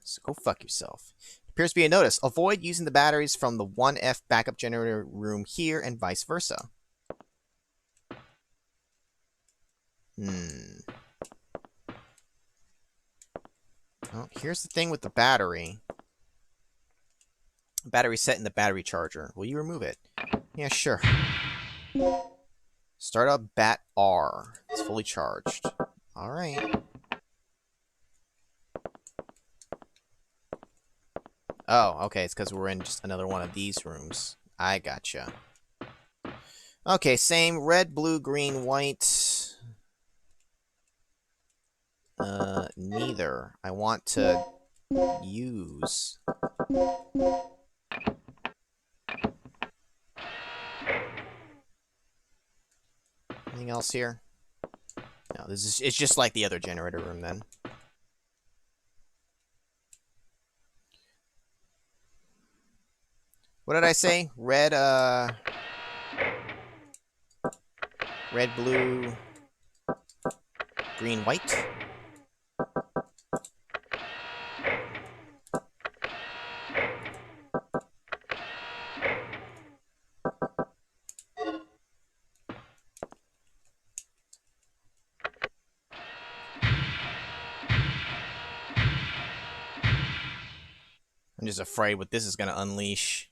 so go fuck yourself. Appears to be a notice. Avoid using the batteries from the 1F backup generator room here and vice versa. Well, here's the thing with the battery. Battery set in the battery charger. Will you remove it? Yeah, sure. Start up Bat R. It's fully charged. Alright. Oh, okay, it's because we're in just another one of these rooms. I gotcha. Okay, same red, blue, green, white. Neither. I want to use. Anything else here? No, it's just like the other generator room then. What did I say? Red, red, blue, green, white. I'm just afraid what this is going to unleash.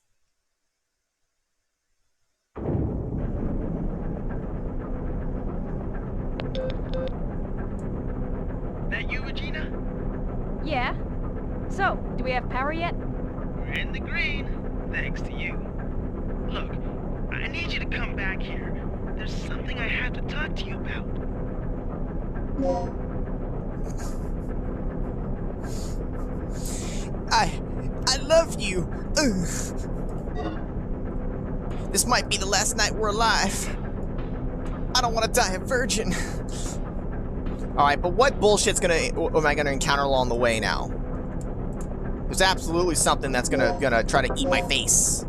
That you, Regina? Yeah? So, do we have power yet? We're in the green, thanks to you. Look, I need you to come back here. There's something I have to talk to you about. I love you. Ugh. This might be the last night we're alive. I don't want to die a virgin. Alright, but what bullshit's am I gonna encounter along the way now? There's absolutely something that's gonna try to eat my face.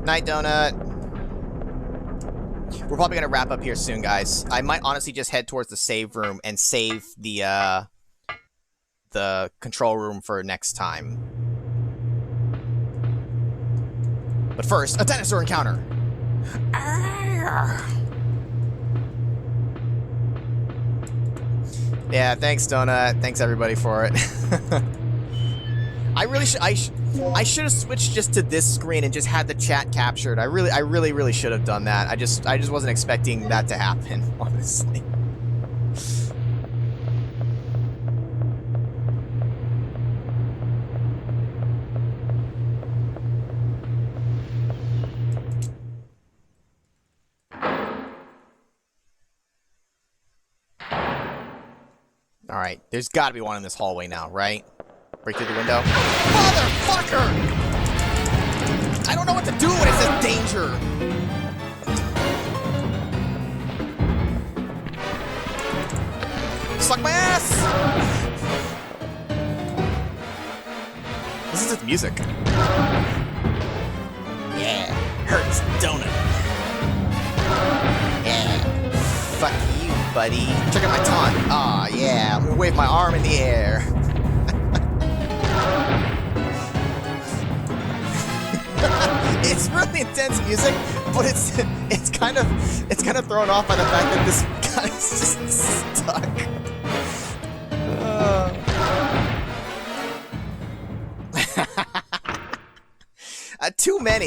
Night, Donut. We're probably gonna wrap up here soon, guys. I might honestly just head towards the save room and save the control room for next time. But first, a dinosaur encounter. Yeah, thanks, Donut. Thanks everybody for it. I should have switched just to this screen and just had the chat captured. I really should have done that. I just wasn't expecting that to happen, honestly. Alright, there's gotta be one in this hallway now, right? Break through the window. Motherfucker! I don't know what to do when it says danger! Suck my ass! This is the music. Yeah, hurts donut. Yeah, fuck you, buddy. Check out my taunt. Aw, yeah, I'm gonna wave my arm in the air. It's really intense music, but it's kind of thrown off by the fact that this guy is just stuck.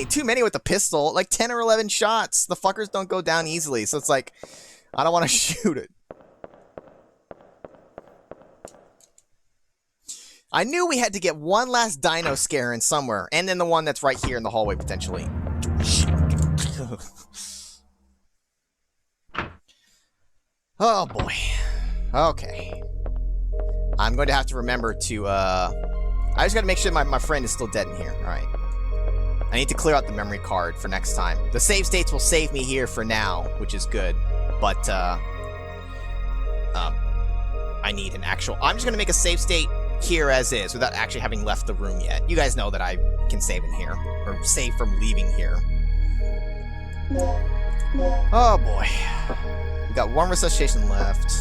Too many with the pistol. Like 10 or 11 shots. The fuckers don't go down easily, so it's like, I don't want to shoot it. I knew we had to get one last dino scare in somewhere, and then the one that's right here in the hallway, potentially. Oh, boy. Okay. I'm going to have to remember to, I just gotta make sure my friend is still dead in here. Alright. I need to clear out the memory card for next time. The save states will save me here for now, which is good. But, I need an actual... I'm just gonna make a save state here as is, without actually having left the room yet. You guys know that I can save in here, or save from leaving here. Oh boy. We got 1 resuscitation left.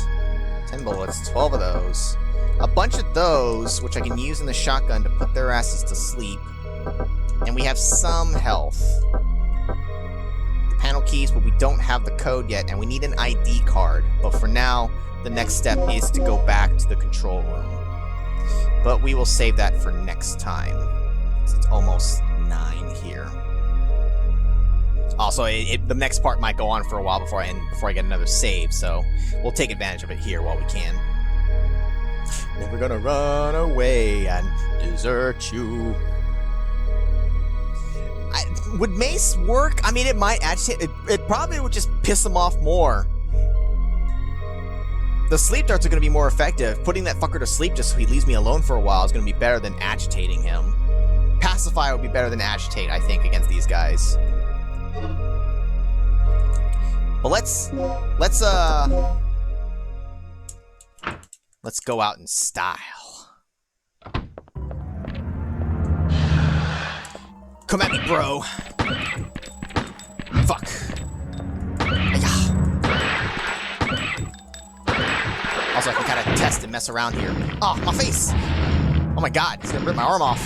10 bullets, 12 of those. A bunch of those, which I can use in the shotgun to put their asses to sleep. And we have some health. The panel keys, but we don't have the code yet, and we need an ID card. But for now, the next step is to go back to the control room. But we will save that for next time. It's almost 9 here. Also, the next part might go on for a while before I get another save, so we'll take advantage of it here while we can. Never gonna run away and desert you. Would mace work? I mean, it might agitate. It probably would just piss him off more. The sleep darts are going to be more effective. Putting that fucker to sleep just so he leaves me alone for a while is going to be better than agitating him. Pacify would be better than agitate, I think, against these guys. But let's go out in style. Come at me, bro. Fuck. Also, I can kind of test and mess around here. Oh, my face! Oh my god, he's gonna rip my arm off.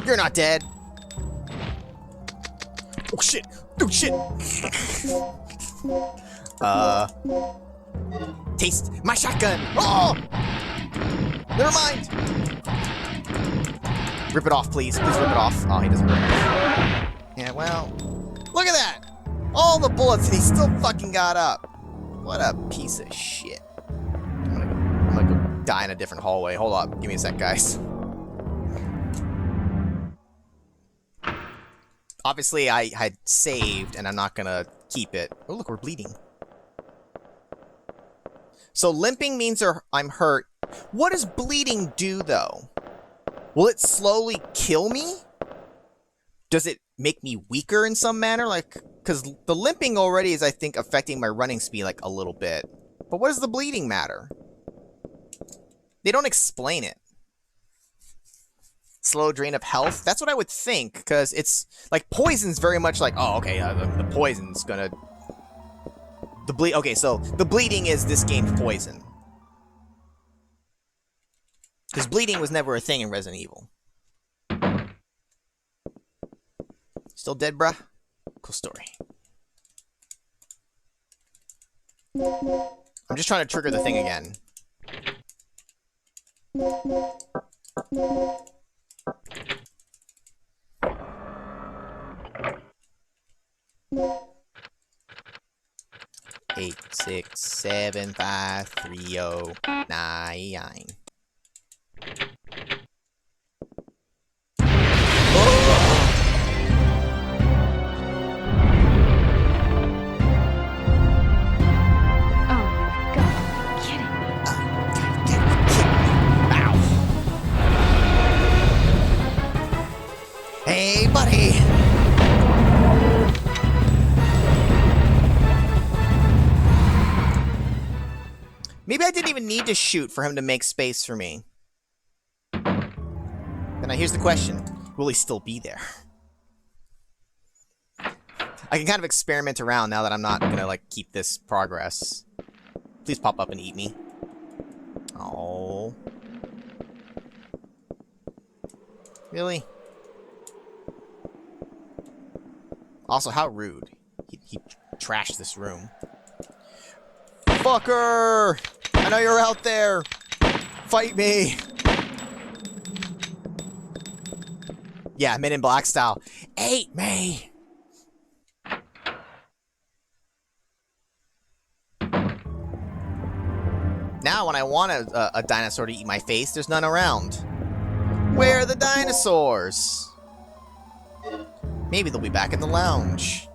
You're not dead. Oh shit! Oh shit! Taste my shotgun! Oh! Never mind! Rip it off, please. Please rip it off. Oh, he doesn't rip it off. Yeah, well... Look at that! All the bullets and he still fucking got up. What a piece of shit. I'm gonna go die in a different hallway. Hold up. Give me a sec, guys. Obviously, I had saved, and I'm not gonna keep it. Oh, look, we're bleeding. So limping means I'm hurt. What does bleeding do, though? Will it slowly kill me? Does it make me weaker in some manner? Like, because the limping already is, I think, affecting my running speed, like, a little bit. But what does the bleeding matter? They don't explain it. Slow drain of health? That's what I would think, because it's, like, poison's very much like, oh, okay, the poison's gonna... Okay, so the bleeding is this game's poison. Because bleeding was never a thing in Resident Evil. Still dead, bruh? Cool story. I'm just trying to trigger the thing again. Eight, 6, 7, 5, 3, 0, 9. Hey, buddy! Maybe I didn't even need to shoot for him to make space for me. Then here's the question. Will he still be there? I can kind of experiment around now that I'm not gonna, like, keep this progress. Please pop up and eat me. Oh. Really? Also, how rude. He trashed this room. Fucker! I know you're out there! Fight me! Yeah, Men in Black style. Eat me! Now, when I want a dinosaur to eat my face, there's none around. Where are the dinosaurs? Maybe they'll be back in the lounge.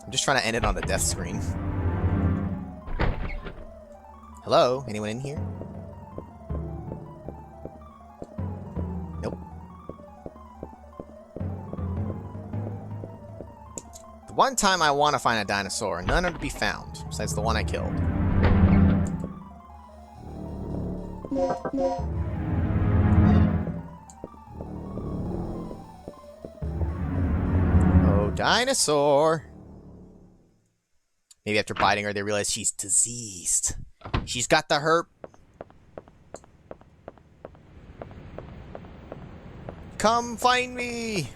I'm just trying to end it on the death screen. Hello? Anyone in here? Nope. The one time I want to find a dinosaur, none are to be found, besides the one I killed. Oh, dinosaur! Maybe after biting her, they realize she's diseased. She's got the herp. Come find me!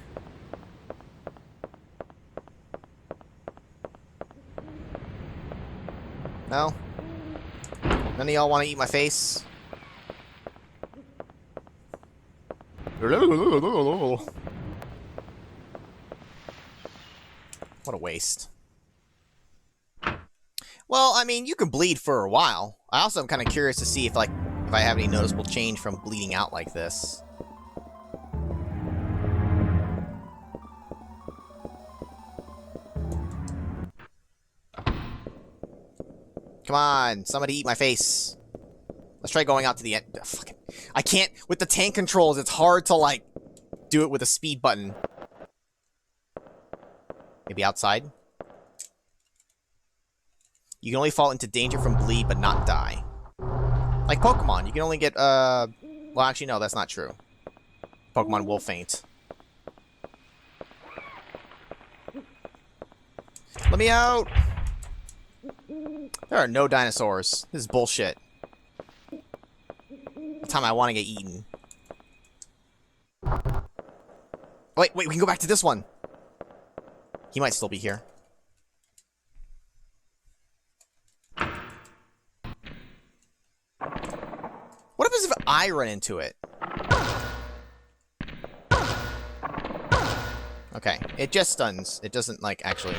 No? None of y'all want to eat my face? What a waste. Well, I mean, you can bleed for a while. I also am kind of curious to see if I have any noticeable change from bleeding out like this. Come on, somebody eat my face. Let's try going out to the end. Fucking, I can't, with the tank controls, it's hard to, like, do it with a speed button. Maybe outside? You can only fall into danger from bleed, but not die. Like Pokemon, you can only get, well, actually, no, that's not true. Pokemon will faint. Let me out! There are no dinosaurs. This is bullshit. The time I want to get eaten. Wait, we can go back to this one. He might still be here. What happens if I run into it? Okay, it just stuns. It doesn't, like, actually...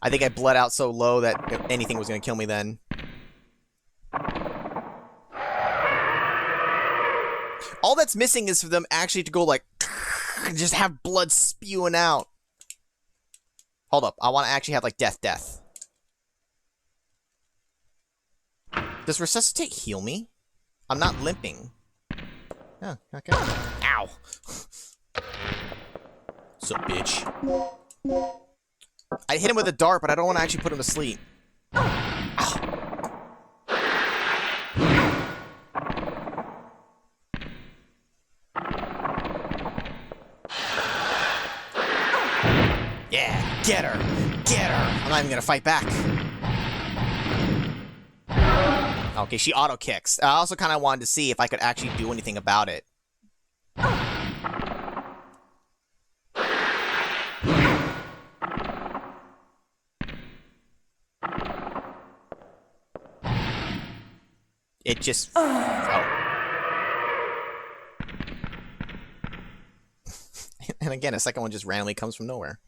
I think I bled out so low that anything was going to kill me then. All that's missing is for them actually to go, like, and just have blood spewing out. Hold up. I want to actually have, like, death. Does resuscitate heal me? I'm not limping. Oh, okay. Ow. So, bitch. I hit him with a dart, but I don't want to actually put him to sleep. Ow. Yeah, get her! Get her! I'm not even gonna fight back. Okay, she auto-kicks. I also kind of wanted to see if I could actually do anything about it. It just... Oh. And again, a second one just randomly comes from nowhere.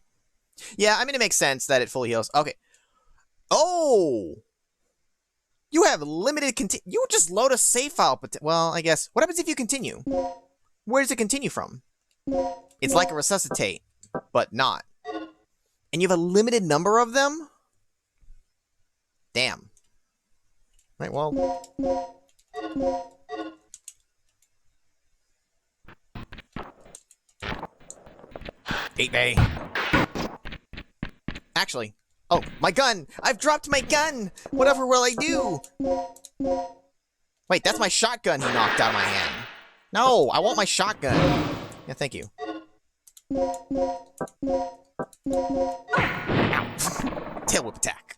Yeah, I mean, it makes sense that it fully heals. Okay. Oh! You have limited You just load a save file, but... Well, I guess... What happens if you continue? Where does it continue from? It's like a resuscitate, but not. And you have a limited number of them? Damn. Right, well... Eat me. Actually... Oh, my gun! I've dropped my gun! Whatever will I do? Wait, that's my shotgun he knocked out of my hand. No, I want my shotgun. Yeah, thank you. Tail whip attack.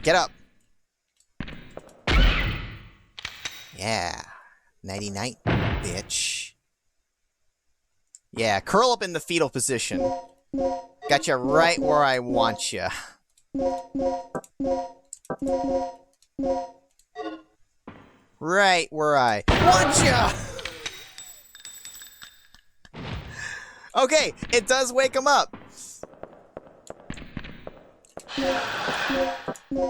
Get up. Yeah. Nighty night, bitch. Yeah, curl up in the fetal position. Got you right where I want you. Right where I want you. Okay, it does wake him up.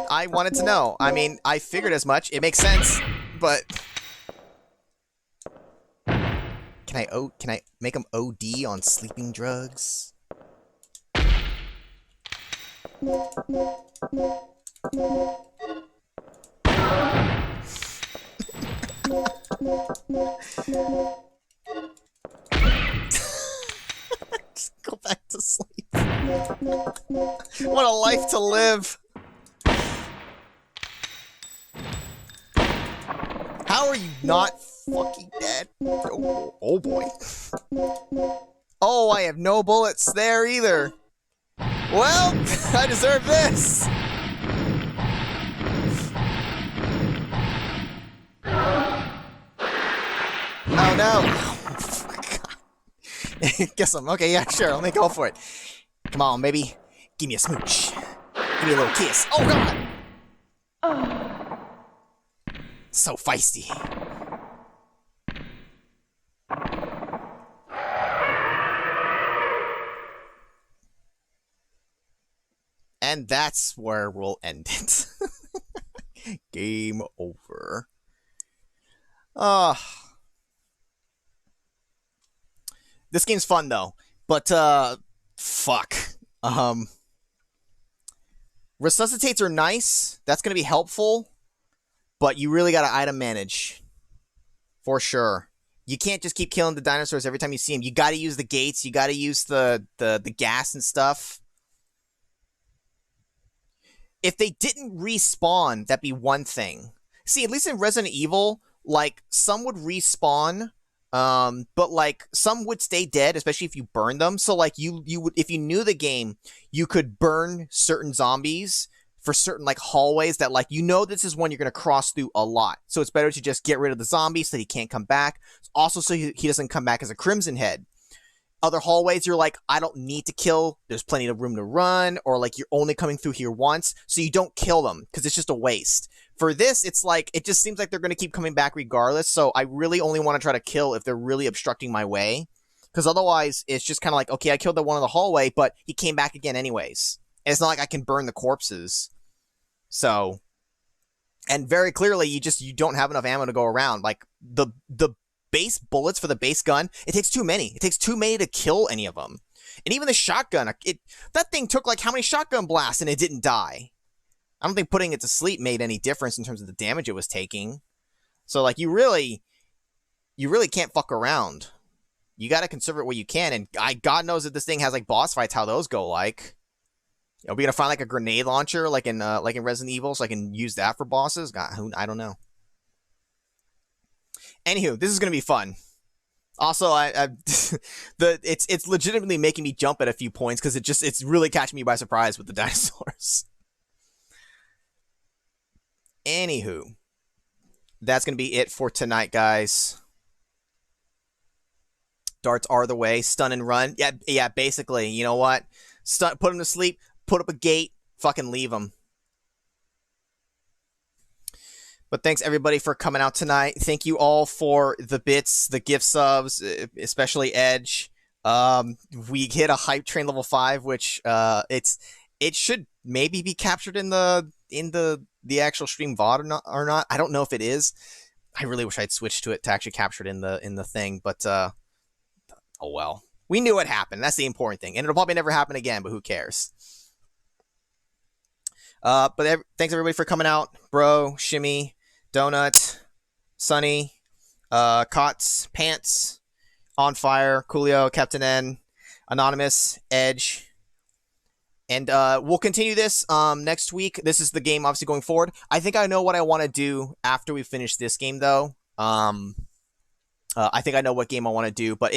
I wanted to know. I mean, I figured as much. It makes sense, but can I make him OD on sleeping drugs? Just go back to sleep. What a life to live. How are you not fucking dead? Oh boy. Oh, I have no bullets there either. Well, I deserve this. Oh no. Guess I'm okay. Yeah, sure. Let me go for it. Come on, baby. Give me a smooch. Give me a little kiss. Oh god. So feisty. And that's where we'll end it. Game over. This game's fun though, but fuck. Resuscitates are nice. That's gonna be helpful, but you really gotta item manage for sure. You can't just keep killing the dinosaurs every time you see them. You gotta use the gates. You gotta use the gas and stuff. If they didn't respawn, that'd be one thing. See, at least in Resident Evil, like, some would respawn, but, like, some would stay dead, especially if you burn them. So, like, you would, if you knew the game, you could burn certain zombies for certain, like, hallways that, like, you know this is one you're going to cross through a lot. So it's better to just get rid of the zombie so that he can't come back. Also, so he doesn't come back as a Crimson Head. Other hallways, you're like, I don't need to kill. There's plenty of room to run. Or, like, you're only coming through here once. So you don't kill them because it's just a waste. For this, it's like, it just seems like they're going to keep coming back regardless. So I really only want to try to kill if they're really obstructing my way. Because otherwise, it's just kind of like, okay, I killed the one in the hallway, but he came back again anyways. And it's not like I can burn the corpses. So, and very clearly, you don't have enough ammo to go around. Like, the base bullets for the base gun, it takes too many. It takes too many to kill any of them. And even the shotgun, that thing took like how many shotgun blasts and it didn't die. I don't think putting it to sleep made any difference in terms of the damage it was taking. So like you really can't fuck around. You got to conserve it where you can. And God knows if this thing has like boss fights, how those go like. Are we gonna find like a grenade launcher like in Resident Evil so I can use that for bosses? God, I don't know. Anywho, this is gonna be fun. Also, it's legitimately making me jump at a few points because it's really catching me by surprise with the dinosaurs. Anywho, that's gonna be it for tonight, guys. Darts are the way. Stun and run. Yeah. Basically, you know what? Put him to sleep. Put up a gate. Fucking leave him. But thanks, everybody, for coming out tonight. Thank you all for the bits, the gift subs, especially Edge. We hit a hype train level 5, which it should maybe be captured in the actual stream VOD or not. I don't know if it is. I really wish I'd switched to it to actually capture it in the thing, but oh well. We knew it happened. That's the important thing, and it'll probably never happen again. But who cares? Thanks everybody for coming out, bro, Shimmy, Donut, Sunny, Cots, Pants, On Fire, Coolio, Captain N, Anonymous, Edge, And we'll continue this next week. This is the game, obviously, going forward. I think I know what I want to do after we finish this game, though. I think I know what game I want to do, but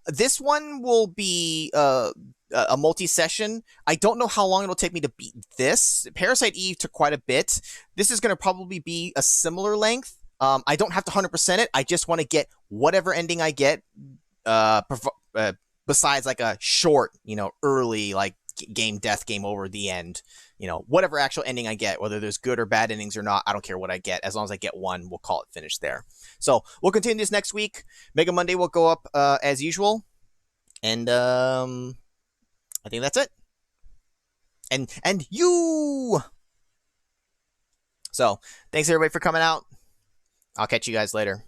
this one will be a multi-session. I don't know how long it'll take me to beat this. Parasite Eve took quite a bit. This is going to probably be a similar length. I don't have to 100% it. I just want to get whatever ending I get, besides like a short, early, like game over, the end. Whatever actual ending I get, whether there's good or bad endings or not, I don't care what I get. As long as I get one, we'll call it finished there. So we'll continue this next week. Mega Monday will go up as usual. And I think that's it. And you! So, thanks everybody for coming out. I'll catch you guys later.